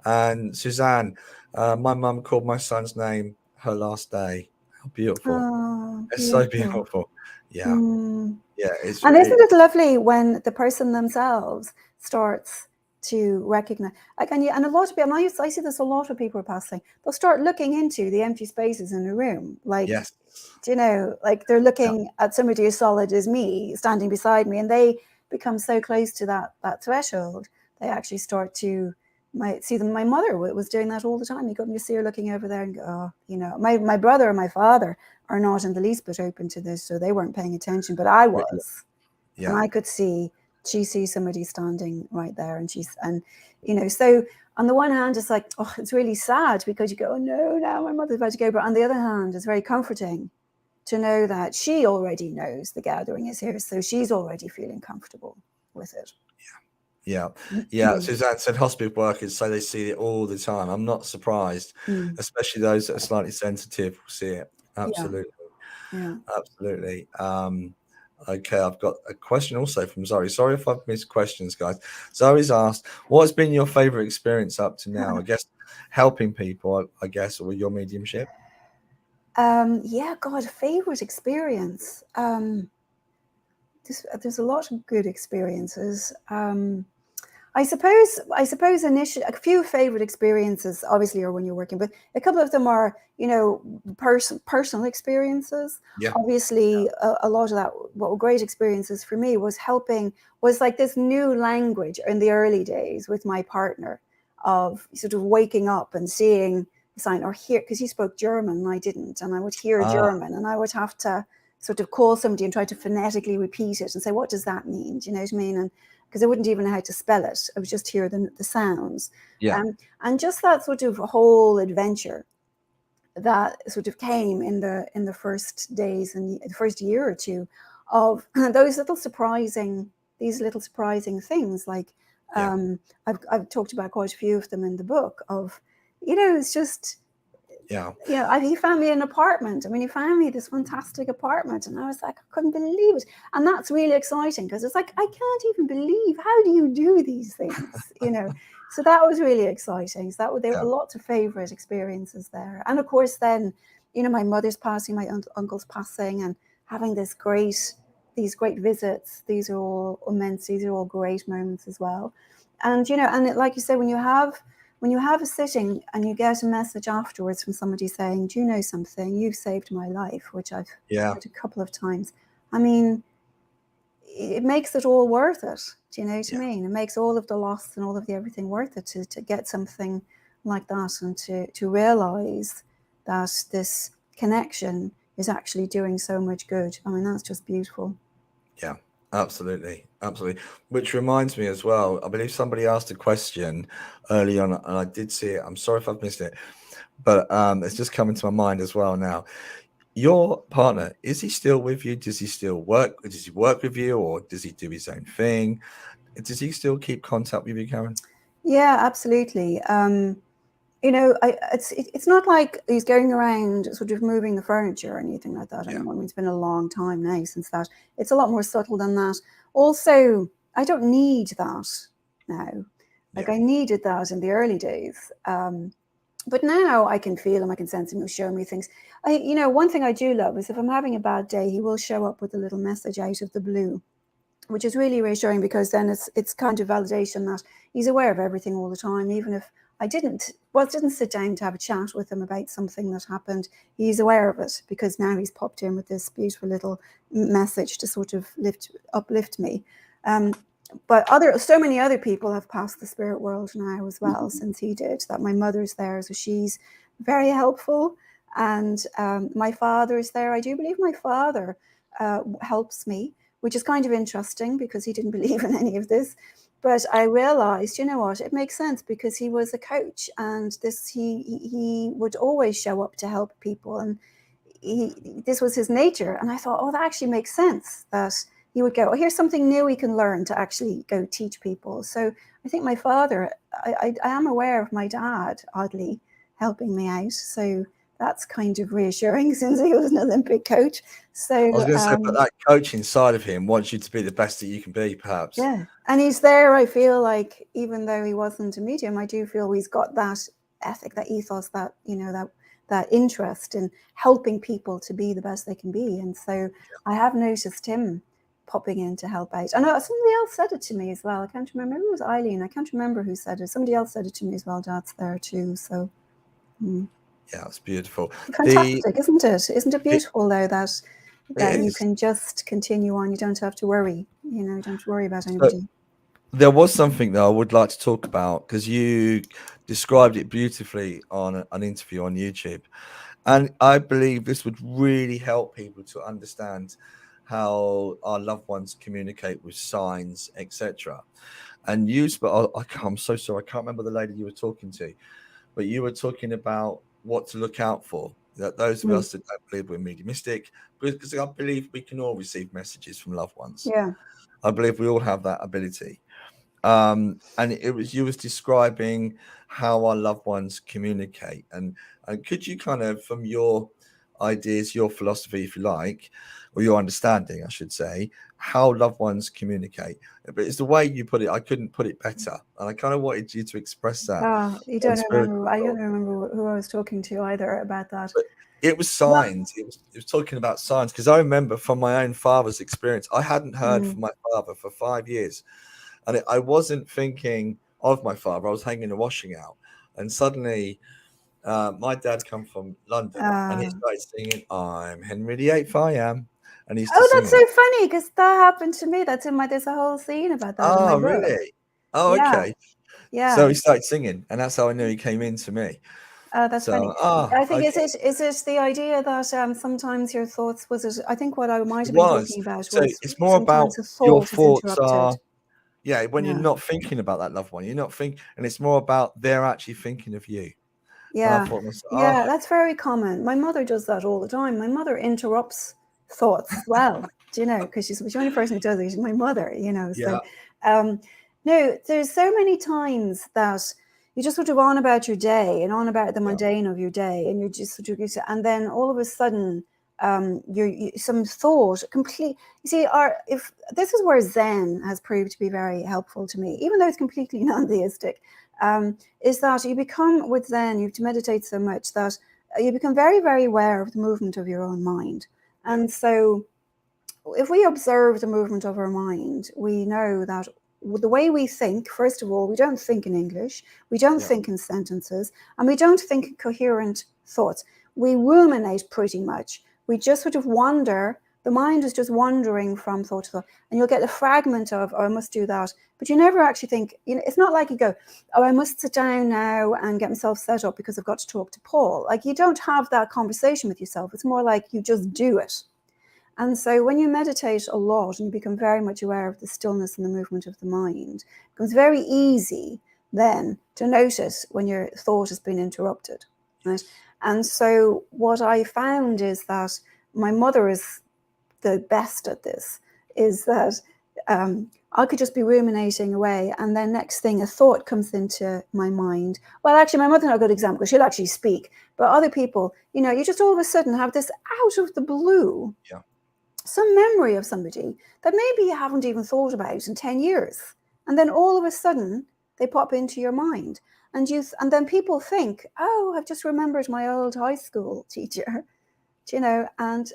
And Suzanne, my mum called my son's name her last day. How beautiful. It's so beautiful. Yeah. It's, and isn't it lovely when the person themselves starts to recognize, like, and a lot of people, I see this, a lot of people are passing, they'll start looking into the empty spaces in the room, like, like they're looking at somebody as solid as me standing beside me, and they become so close to that threshold, they actually start to see them. My mother was doing that all the time. You couldn't just see her looking over there and go, my brother and my father are not in the least bit open to this, so they weren't paying attention, but I was. And I could see, she sees somebody standing right there, and so on the one hand, it's like, oh, it's really sad because you go, oh no, now my mother's about to go. But on the other hand, it's very comforting to know that she already knows the gathering is here, so she's already feeling comfortable with it. Suzanne said hospital workers say they see it all the time. I'm not surprised, especially those that are slightly sensitive will see it. Absolutely. Absolutely. Okay, I've got a question also from Zoe. Sorry if I've missed questions, guys. Zoe's asked, what has been your favorite experience up to now? I guess helping people, I guess, or with your mediumship? Yeah, God, favorite experience. There's a lot of good experiences. I suppose initially a few favorite experiences obviously are when you're working, but a couple of them are, personal experiences. Yeah. Obviously, a lot of that, what were great experiences for me was like this new language in the early days with my partner, of sort of waking up and seeing the sign or hear, because he spoke German and I didn't, and I would hear Ah, German and I would have to sort of call somebody and try to phonetically repeat it and say, what does that mean? Do you know what I mean? And because I wouldn't even know how to spell it. I would just hear the sounds. yeah. And just that sort of whole adventure that sort of came in the first days and the first year or two of these little surprising things. Like, Yeah. I've talked about quite a few of them in the book of, it's just, Yeah. he found me an apartment. I mean, he found me this fantastic apartment, and I was like, I couldn't believe it. And that's really exciting because it's like, I can't even believe, how do you do these things? So that was really exciting. So there were Yeah. lots of favorite experiences there. And of course, then, my mother's passing, my uncle's passing, and having these great visits. These are all immense. These are all great moments as well. And, like you say, when you have a sitting and you get a message afterwards from somebody saying, do you know something? You've saved my life, which I've Yeah. had a couple of times. I mean, it makes it all worth it. Do you know what I Yeah. mean? It makes all of the loss and all of the everything worth it to get something like that, and to realize that this connection is actually doing so much good. I mean, that's just beautiful. Yeah, absolutely, absolutely. Which reminds me as well, I believe somebody asked a question early on, and I did see it. I'm sorry if I've missed it, but it's just coming to my mind as well now. Your partner, is he still with you? Does he still work? Does he work with you, or does he do his own thing? Does he still keep contact with you, Karen? Yeah, absolutely. It's not like he's going around sort of moving the furniture or anything like that Yeah, anymore. I mean, it's been a long time now since that. It's a lot more subtle than that. Also, I don't need that now. Like, yeah, I needed that in the early days. But now I can feel him, I can sense him, he'll show me things. One thing I do love is if I'm having a bad day, he will show up with a little message out of the blue, which is really reassuring, because then it's kind of validation that he's aware of everything all the time. Even if I didn't sit down to have a chat with him about something that happened, he's aware of it, because now he's popped in with this beautiful little message to sort of uplift me. But so many other people have passed the spirit world now as well since he did. That my mother's there, so she's very helpful, and my father's there. I do believe my father helps me, which is kind of interesting because he didn't believe in any of this. But I realized, you know what, it makes sense, because he was a coach, and he would always show up to help people, and this was his nature. And I thought, oh, that actually makes sense, that he would go, oh, here's something new we can learn to actually go teach people. So I think my father, I am aware of my dad oddly helping me out. So that's kind of reassuring since he was an Olympic coach. I was So going to say, but that coach inside of him wants you to be the best that you can be, perhaps. yeah, and he's there. I feel like, even though he wasn't a medium, I do feel he's got that ethic, that ethos, that that interest in helping people to be the best they can be. And so I have noticed him popping in to help out. I know somebody else said it to me as well. I can't remember. Maybe it was Eileen. I can't remember who said it. Somebody else said it to me as well. Dad's there too. So Yeah, it's beautiful. The fantastic, isn't it? Isn't it it, beautiful though it that you is. can just continue on? You don't have to worry. You don't have to worry about So anybody. there was something that I would like to talk about, because you described it beautifully on an interview on YouTube. And I believe this would really help people to understand how our loved ones communicate with signs, etc. And I'm so sorry, I can't remember the lady you were talking to, but you were talking about what to look out for. That those of Mm, us that don't believe we're mediumistic, because I believe we can all receive messages from loved ones. yeah. I believe we all have that ability. And it was, you was describing how our loved ones communicate, and could you kind of, from your ideas, your philosophy, if you like, or your understanding, I should say, how loved ones communicate? But it's the way you put it. I couldn't put it better, and I kind of wanted you to express that You on don't spiritual remember. I don't talk. remember who I was talking to either about that. It was Well, signs. It was talking about signs because I remember from my own father's experience, I hadn't heard mm, from my father for 5 years, and I wasn't thinking of my father. I was hanging the washing out, and suddenly my dad come from London, and he uh, started singing, "I'm Henry VIII, I am," and he used to oh, sing that's that. so funny because that happened to me. That's in my. There's a whole scene about that in my Oh, book. really? Oh, Yeah, okay. So yeah. he started singing, and that's how I knew he came into me. Oh, that's funny. So, I think okay, is it the idea that sometimes your thoughts was it? I think what I might it have been was. talking about So was it's more sometimes about a your thought is thoughts interrupted. are. Yeah, when you're Yeah, not thinking about that loved one, you're not thinking, and it's more about they're actually thinking of you. And I yeah, thought, to myself, yeah. That's very common. My mother does that all the time. My mother interrupts thoughts as well. Do you know? Because she's the only person who does it. She's my mother. You know. yeah, So, um, no, there's so many times that you just sort of on about your day and on about the yeah, mundane of your day, and you're just sort of, and then all of a sudden, some thought complete. You see, if this is where Zen has proved to be very helpful to me, even though it's completely non-theistic, is that you become with Zen, you have to meditate so much that you become very, very aware of the movement of your own mind, yeah, and so if we observe the movement of our mind, we know that the way we think, first of all, we don't think in English, we don't yeah, think in sentences, and we don't think in coherent thoughts. We ruminate pretty much. We just sort of wander. The mind is just wandering from thought to thought, and you'll get a fragment of, oh, I must do that. But you never actually think, it's not like you go, oh, I must sit down now and get myself set up because I've got to talk to Paul. Like you don't have that conversation with yourself. It's more like you just do it. And so when you meditate a lot and you become very much aware of the stillness and the movement of the mind, it becomes very easy then to notice when your thought has been interrupted. Right? And so what I found is that my mother is the best at this, is that I could just be ruminating away, and then next thing a thought comes into my mind. Well, actually, my mother's not a good example because she'll actually speak, but other people, you just all of a sudden have this out of the blue yeah, some memory of somebody that maybe you haven't even thought about in 10 years. And then all of a sudden they pop into your mind. And then people think, oh, I've just remembered my old high school teacher, and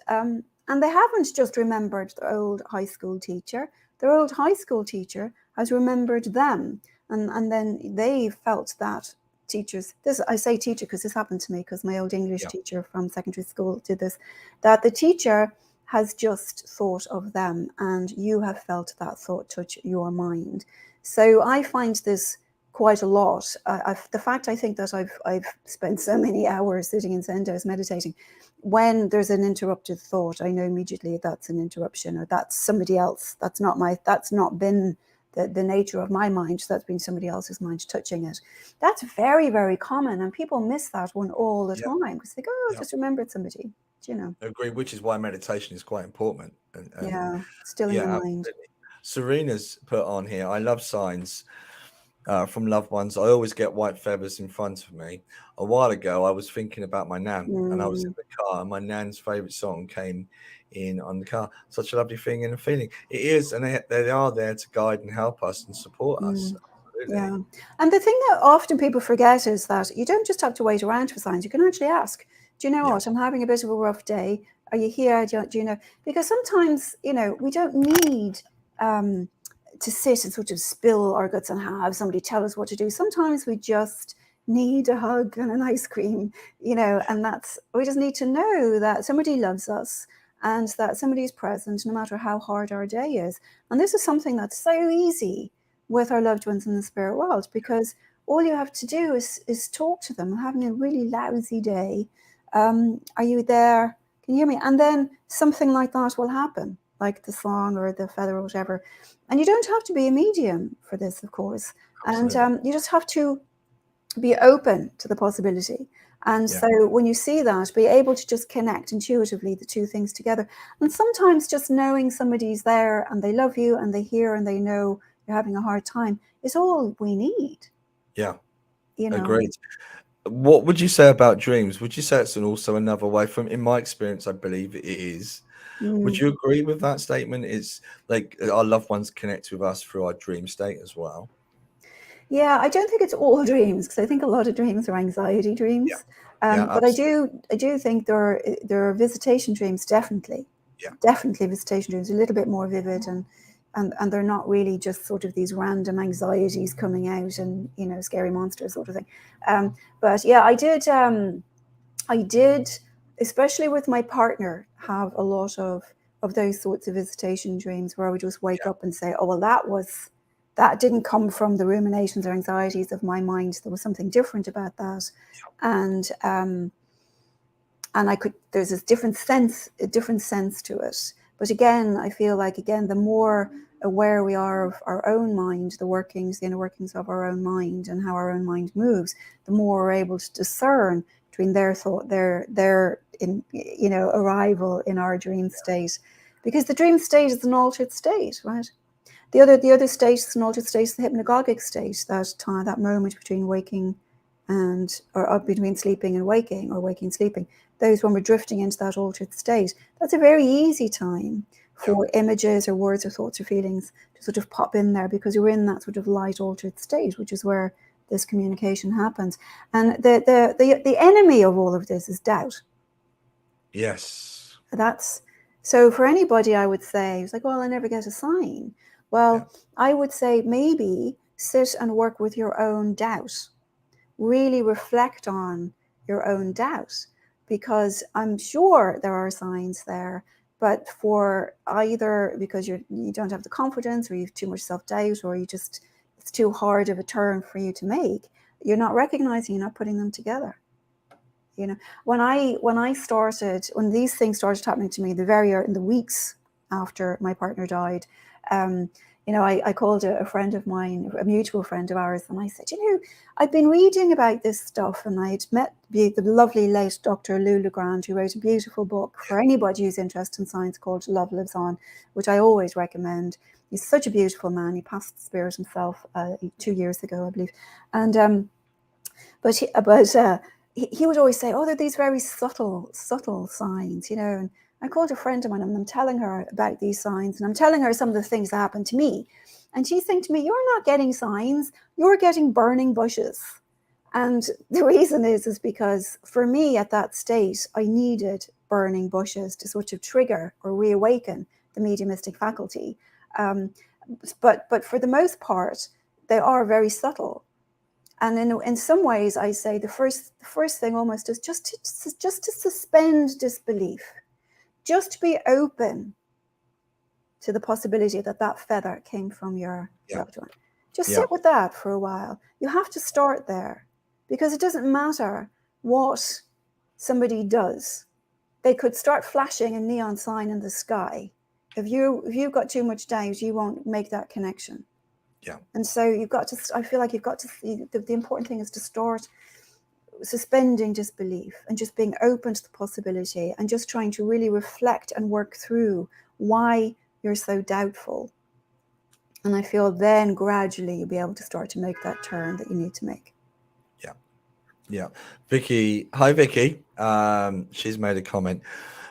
they haven't just remembered their old high school teacher. Their old high school teacher has remembered them. And then they felt that teachers, this I say teacher because this happened to me because my old English yeah, teacher from secondary school did this, that the teacher has just thought of them and you have felt that thought touch your mind. So I find this quite a lot. The fact I think that I've spent so many hours sitting in Zendos meditating, when there's an interrupted thought, I know immediately that's an interruption or that's somebody else. That's not been the nature of my mind. So that's been somebody else's mind touching it. That's very, very common. And people miss that one all the yeah, time because they go, oh, I yeah. just remembered somebody, I agree, which is why meditation is quite important. And Yeah, stilling the yeah, mind. absolutely. Serena's put on here. I love signs from loved ones. I always get white feathers in front of me. A while ago, I was thinking about my nan, and I was in Mm, the car, and my nan's favorite song came in on the car. Such a lovely thing and a feeling. It is, and they are there to guide and help us and support us. mm, Absolutely. yeah. And the thing that often people forget is that you don't just have to wait around for signs. You can actually ask, do you know Yeah. what? I'm having a bit of a rough day. Are you here? Do you know? Because sometimes, we don't need um, to sit and sort of spill our guts and have somebody tell us what to do. Sometimes we just need a hug and an ice cream, and we just need to know that somebody loves us and that somebody is present no matter how hard our day is. And this is something that's so easy with our loved ones in the spirit world because all you have to do is talk to them. I'm having a really lousy day. Are you there? Can you hear me? And then something like that will happen, like the song or the feather or whatever. And you don't have to be a medium for this, of course. And Absolutely. you just have to be open to the possibility. And Yeah. so when you see that, be able to just connect intuitively the two things together. And sometimes just knowing somebody's there and they love you and they hear and they know you're having a hard time is all we need, Yeah. you know. Agreed. What would you say about dreams? Would you say it's also another way? From in my experience, I believe it is. Would Mm. you agree with that statement? It's like our loved ones connect with us through our dream state as well. Yeah, I don't think it's all dreams, because I think a lot of dreams are anxiety dreams. But Absolutely. I do think there are visitation dreams, definitely, definitely visitation dreams, a little bit more vivid, and they're not really just sort of these random anxieties coming out and, you know, scary monsters sort of thing. But yeah, I did, especially with my partner, have a lot of those sorts of visitation dreams where I would just wake up and say, oh, well, that didn't come from the ruminations or anxieties of my mind. There was something different about that. And I could, there's a different sense to it. But again, I feel like, again, the more aware we are of our own mind, the inner workings of our own mind and how our own mind moves, the more we're able to discern between their thought, their arrival in our dream state. Because the dream state is an altered state, right? The other state is an altered state, is the hypnagogic state, that moment between waking or between sleeping and waking, or waking sleeping. Those when we're drifting into that altered state, that's a very easy time for images or words or thoughts or feelings to sort of pop in there, because you're in that sort of light altered state, which is where this communication happens. And the enemy of all of this is doubt. Yes. That's so for anybody, I would say, it's like, well, I never get a sign. Well, I would say maybe sit and work with your own doubt. Really reflect on your own doubt, because I'm sure there are signs there, but for either because you don't have the confidence, or you have too much self-doubt, or it's too hard of a turn for you to make, you're not recognizing, you're not putting them together. You know, when these things started happening to me, in the weeks after my partner died, I called a friend of mine, a mutual friend of ours, and I said, I've been reading about this stuff, and I'd met the lovely late Dr. Lou Legrand, who wrote a beautiful book for anybody who's interested in science called Love Lives On, which I always recommend. He's such a beautiful man. He passed the spirit himself 2 years ago, I believe. And he would always say, oh, they're these very subtle signs, And I called a friend of mine, and I'm telling her about these signs, and I'm telling her some of the things that happened to me. And she's saying to me, you're not getting signs, you're getting burning bushes. And the reason is because for me at that state, I needed burning bushes to sort of trigger or reawaken the mediumistic faculty. But for the most part, they are very subtle. And in some ways, I say the first thing almost is just to suspend disbelief, just to be open to the possibility that feather came from your loved one. Just sit with that for a while. You have to start there, because it doesn't matter what somebody does. They could start flashing a neon sign in the sky. If you've got too much doubt, you won't make that connection. And so I feel like you've got to see the important thing is to start suspending disbelief and just being open to the possibility, and just trying to really reflect and work through why you're so doubtful. And I feel then gradually you'll be able to start to make that turn that you need to make. Yeah. Vicky. Hi, Vicky. She's made a comment.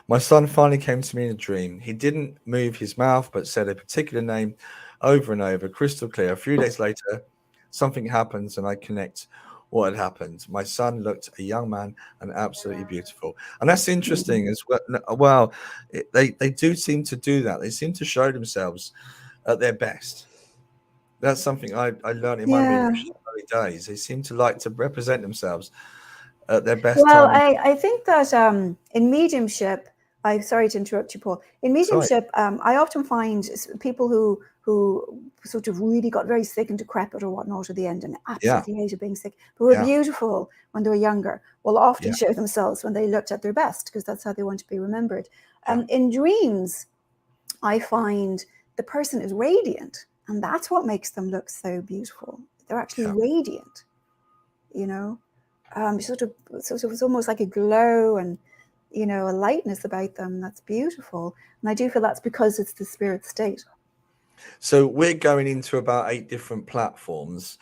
My son finally came to me in a dream. He didn't move his mouth, but said a particular name over and over, crystal clear. A few days later, something happens, and I connect what had happened. My son looked a young man and absolutely beautiful. And that's interesting as well. Well, they do seem to do that. They seem to show themselves at their best. That's something I learned in my mediumship early days. They seem to like to represent themselves at their best Well, time. I think that in mediumship, I'm sorry to interrupt you, Paul. In mediumship, I often find people who sort of really got very sick and decrepit or whatnot at the end, and absolutely hated being sick, but were beautiful when they were younger, will often show themselves when they looked at their best, because that's how they want to be remembered. In dreams, I find the person is radiant, and that's what makes them look so beautiful. They're actually radiant, sort of it's almost like a glow and a lightness about them that's beautiful. And I do feel that's because it's the spirit state. So we're going into about 8 different platforms.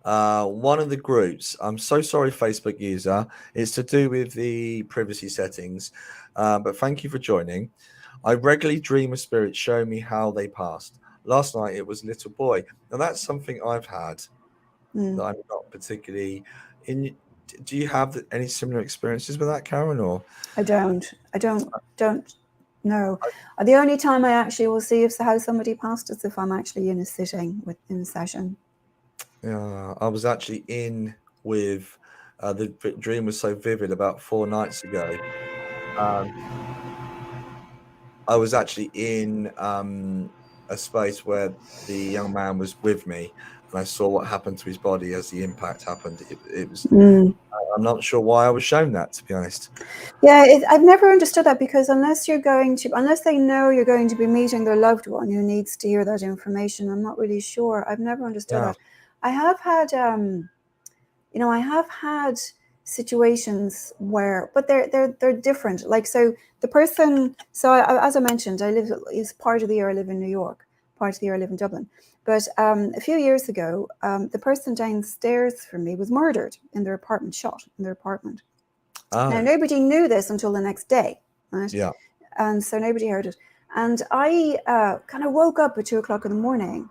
One of the groups, I'm so sorry, Facebook user, it's to do with the privacy settings, but thank you for joining. I regularly dream of spirits showing me how they passed. Last night it was a little boy. Now that's something I've had. that I'm not particularly in. Do you have any similar experiences with that, Karen? Or I don't know. The only time I actually will see how somebody passed is if I'm actually in a session. Yeah, I was actually in with the dream was so vivid about 4 nights ago. I was actually in a space where the young man was with me, and I saw what happened to his body as the impact happened. It was. I'm not sure why I was shown that, to be honest. Yeah, I've never understood that, because unless they know you're going to be meeting their loved one who needs to hear that information, I'm not really sure. I've never understood that. I have had, I have had situations where, but they're different. Like, so the person, as I mentioned, is part of the year I live in New York, part of the year I live in Dublin. But a few years ago, the person downstairs from me was murdered in their apartment, shot in their apartment. Oh. Now, nobody knew this until the next day, right? Yeah. And so nobody heard it. And I kind of woke up at 2:00 in the morning,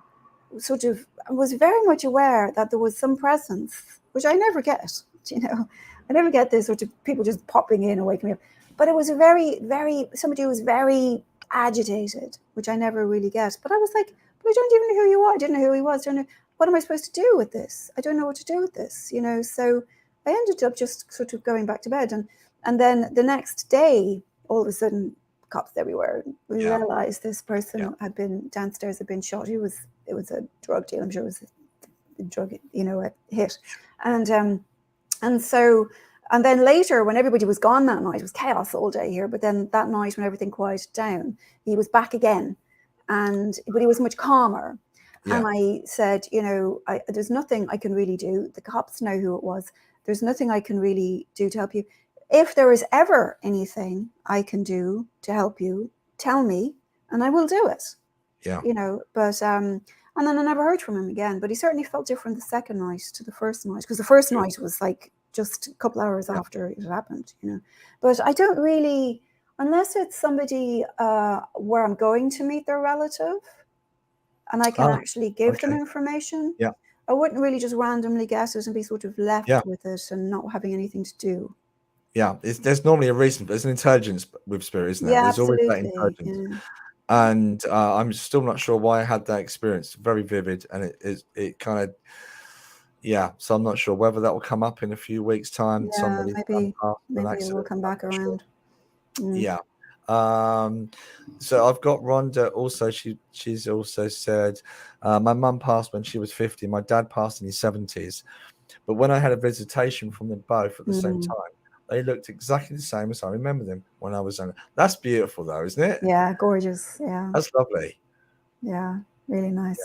sort of, was very much aware that there was some presence, which I never get, I never get this sort of people just popping in and waking me up. But it was somebody who was very agitated, which I never really get. But I was like, but I don't even know who you are. I didn't know who he was. I don't know, what am I supposed to do with this? I don't know what to do with this, So I ended up just sort of going back to bed. And then the next day, all of a sudden, cops everywhere. We realized this person had been downstairs, had been shot. It was a drug deal. I'm sure it was a drug, a hit. And then later, when everybody was gone that night, it was chaos all day here. But then that night, when everything quieted down, he was back again, but he was much calmer. Yeah. And I said, there's nothing I can really do. The cops know who it was. There's nothing I can really do to help you. If there is ever anything I can do to help you, tell me, and I will do it. Yeah. But and then I never heard from him again. But he certainly felt different the second night to the first night, because the first night was like just a couple hours after it happened, But I don't really, unless it's somebody where I'm going to meet their relative, and I can actually give them information. Yeah. I wouldn't really just randomly guess it and be sort of left with it and not having anything to do. Yeah, there's normally a reason, but there's an intelligence with spirit, isn't there? Yeah, There's absolutely. always that intelligence. Yeah. And I'm still not sure why I had that experience. Very vivid, and it kind of, so I'm not sure whether that will come up in a few weeks' time. Yeah, maybe it will come back around. Sure. Yeah. So I've got Rhonda also. She's also said, my mum passed when she was 50. My dad passed in his 70s. But when I had a visitation from them both at the same time, they looked exactly the same as I remember them when I was younger. That's beautiful, though, isn't it? Yeah, gorgeous. Yeah. That's lovely. Yeah, really nice.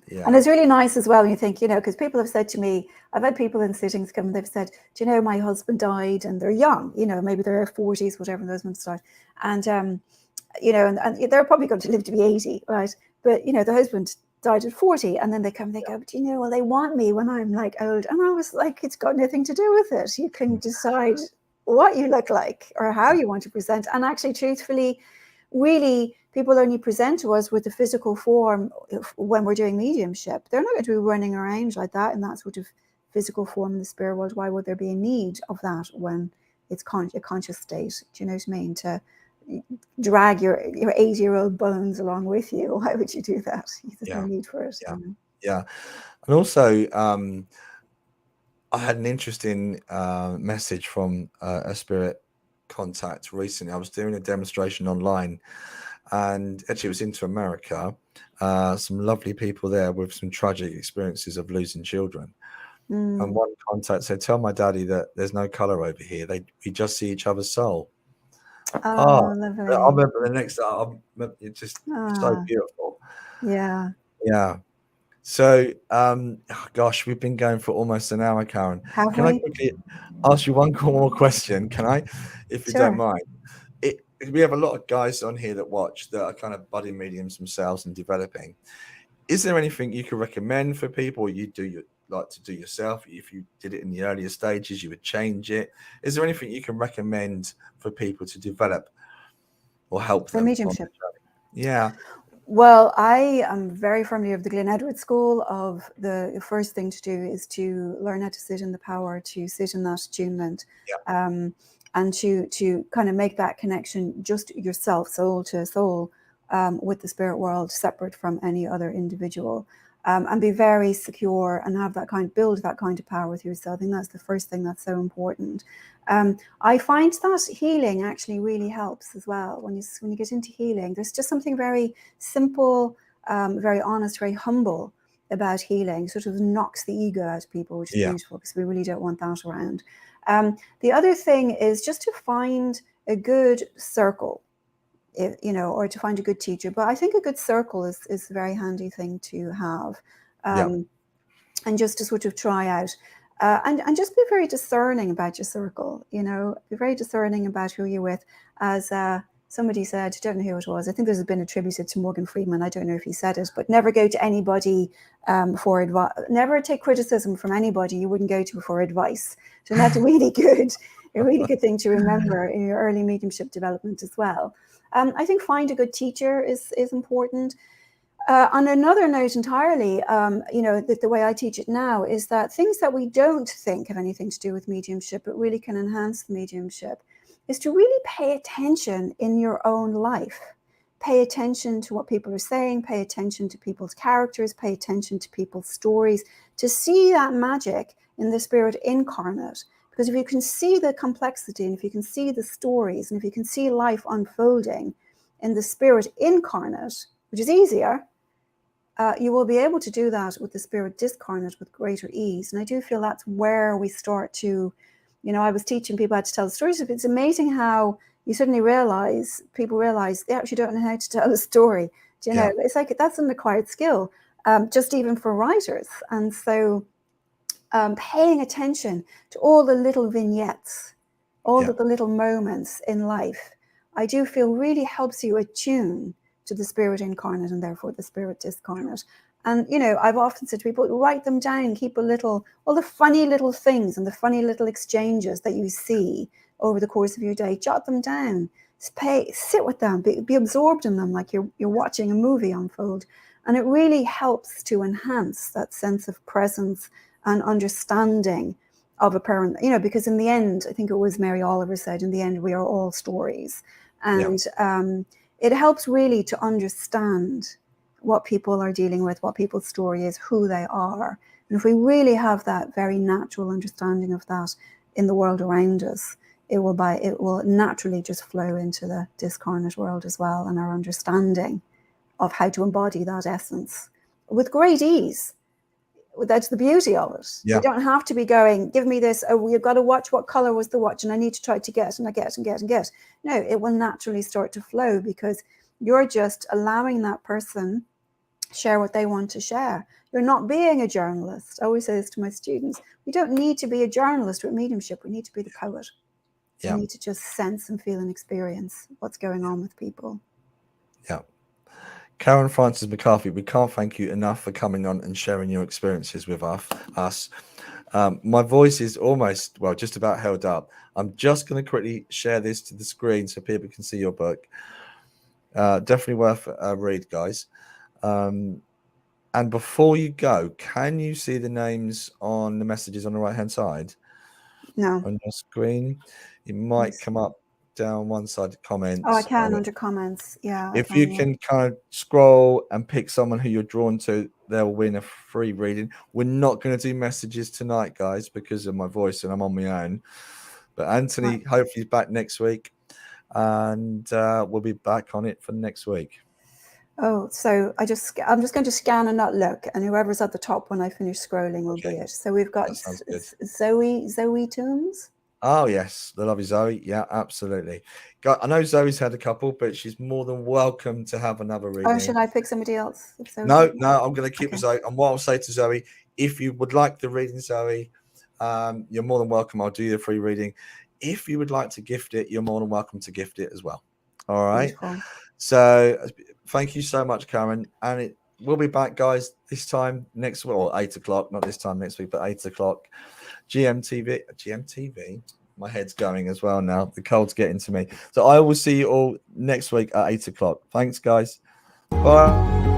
Yeah. And it's really nice as well when you think, because people have said to me, I've had people in sittings come and they've said, do you know, my husband died, and they're young, maybe they're 40s, whatever, those ones died. And, and they're probably going to live to be 80, right? But, the husband died at 40, and then they come, they go, but well, they want me when I'm like old. And I was like, it's got nothing to do with it. You can decide what you look like or how you want to present. And actually, truthfully, really, people only present to us with the physical form when we're doing mediumship. They're not going to be running around like that in that sort of physical form in the spirit world. Why would there be a need of that when it's a conscious state? Do you know what I mean? To drag your 80-year-old bones along with you. Why would you do that? There's no need for it. Yeah. And also, I had an interesting message from a spirit contact recently. I was doing a demonstration online, and actually it was into America. Some lovely people there with some tragic experiences of losing children. And one contact said, tell my daddy that there's no color over here. We just see each other's soul. Lovely. I remember the next, it's just so beautiful. Yeah. Yeah. So, gosh, we've been going for almost an hour, Karen. Can I quickly ask you one more question? Can I, if you don't mind? We have a lot of guys on here that watch that are kind of budding mediums themselves and developing. Is there anything you could recommend for people, or like to do yourself? If you did it in the earlier stages, you would change it. Is there anything you can recommend for people to develop or help them? For mediumship? Yeah. Well, I am very firmly of the Glen Edward school of the first thing to do is to learn how to sit in the power, to sit in that attunement, and to kind of make that connection just yourself, soul to soul, with the spirit world, separate from any other individual, and be very secure and have build that kind of power with yourself. I think that's the first thing that's so important. I find that healing actually really helps as well. When you get into healing, there's just something very simple, very honest, very humble about healing. Sort of knocks the ego out of people, which is beautiful, because we really don't want that around. The other thing is just to find a good circle, or to find a good teacher. But I think a good circle is a very handy thing to have, and just to sort of try out. And just be very discerning about your circle, be very discerning about who you're with. As somebody said, I don't know who it was, I think this has been attributed to Morgan Freeman, I don't know if he said it, but never go to anybody for advice, never take criticism from anybody you wouldn't go to for advice. So that's really good, a really good thing to remember in your early mediumship development as well. I think find a good teacher is important. On another note entirely, the way I teach it now is that things that we don't think have anything to do with mediumship, but really can enhance the mediumship, is to really pay attention in your own life. Pay attention to what people are saying, pay attention to people's characters, pay attention to people's stories, to see that magic in the spirit incarnate. Because if you can see the complexity, and if you can see the stories, and if you can see life unfolding in the spirit incarnate, which is easier, you will be able to do that with the spirit discarnate with greater ease. And I do feel that's where we start to, I was teaching people how to tell the stories. It's amazing how you suddenly people realize they actually don't know how to tell a story. It's like that's an acquired skill, just even for writers. And so paying attention to all the little vignettes, all the little moments in life, I do feel really helps you attune to the spirit incarnate and therefore the spirit discarnate. And, I've often said to people, write them down, keep all the funny little things and the funny little exchanges that you see over the course of your day, jot them down, sit with them, be absorbed in them like you're watching a movie unfold. And it really helps to enhance that sense of presence and understanding of a parent, because in the end, I think it was Mary Oliver said, in the end, we are all stories. And it helps really to understand what people are dealing with, what people's story is, who they are. And if we really have that very natural understanding of that in the world around us, it will naturally just flow into the discarnate world as well, and our understanding of how to embody that essence with great ease. That's the beauty of it. You don't have to be going, give me this, you've got to watch, what color was the watch, and I need to try to get, and I get and get and get. No, it will naturally start to flow because you're just allowing that person share what they want to share. You're not being a journalist. I always say this to my students. We don't need to be a journalist with mediumship. We need to be the poet. We need to just sense and feel and experience what's going on with people. Karen Frances McCarthy, we can't thank you enough for coming on and sharing your experiences with us. My voice is almost, just about held up. I'm just going to quickly share this to the screen so people can see your book. Definitely worth a read, guys. And before you go, can you see the names on the messages on the right-hand side? No. On your screen? It might come up down one side, comments. Oh, I can under comments. Yeah. If you can kind of scroll and pick someone who you're drawn to, they'll win a free reading. We're not going to do messages tonight, guys, because of my voice and I'm on my own. But Anthony, hopefully he's back next week, and we'll be back on it for next week. Oh, so I'm just going to scan and not look, and whoever's at the top when I finish scrolling will be it. So we've got Zoe Toombs. Oh yes, the lovely Zoe. Yeah, absolutely. I know Zoe's had a couple, but she's more than welcome to have another reading. Oh, should I pick somebody else? No, I'm going to keep with Zoe. And what I'll say to Zoe, if you would like the reading, Zoe, you're more than welcome. I'll do the free reading. If you would like to gift it, you're more than welcome to gift it as well. All right. Wonderful. So thank you so much, Karen. And we'll be back, guys, this time next week, or 8 o'clock, not this time next week, but 8 o'clock. GMTV. My head's going as well now. The cold's getting to me. So I will see you all next week at 8 o'clock. Thanks, guys. Bye.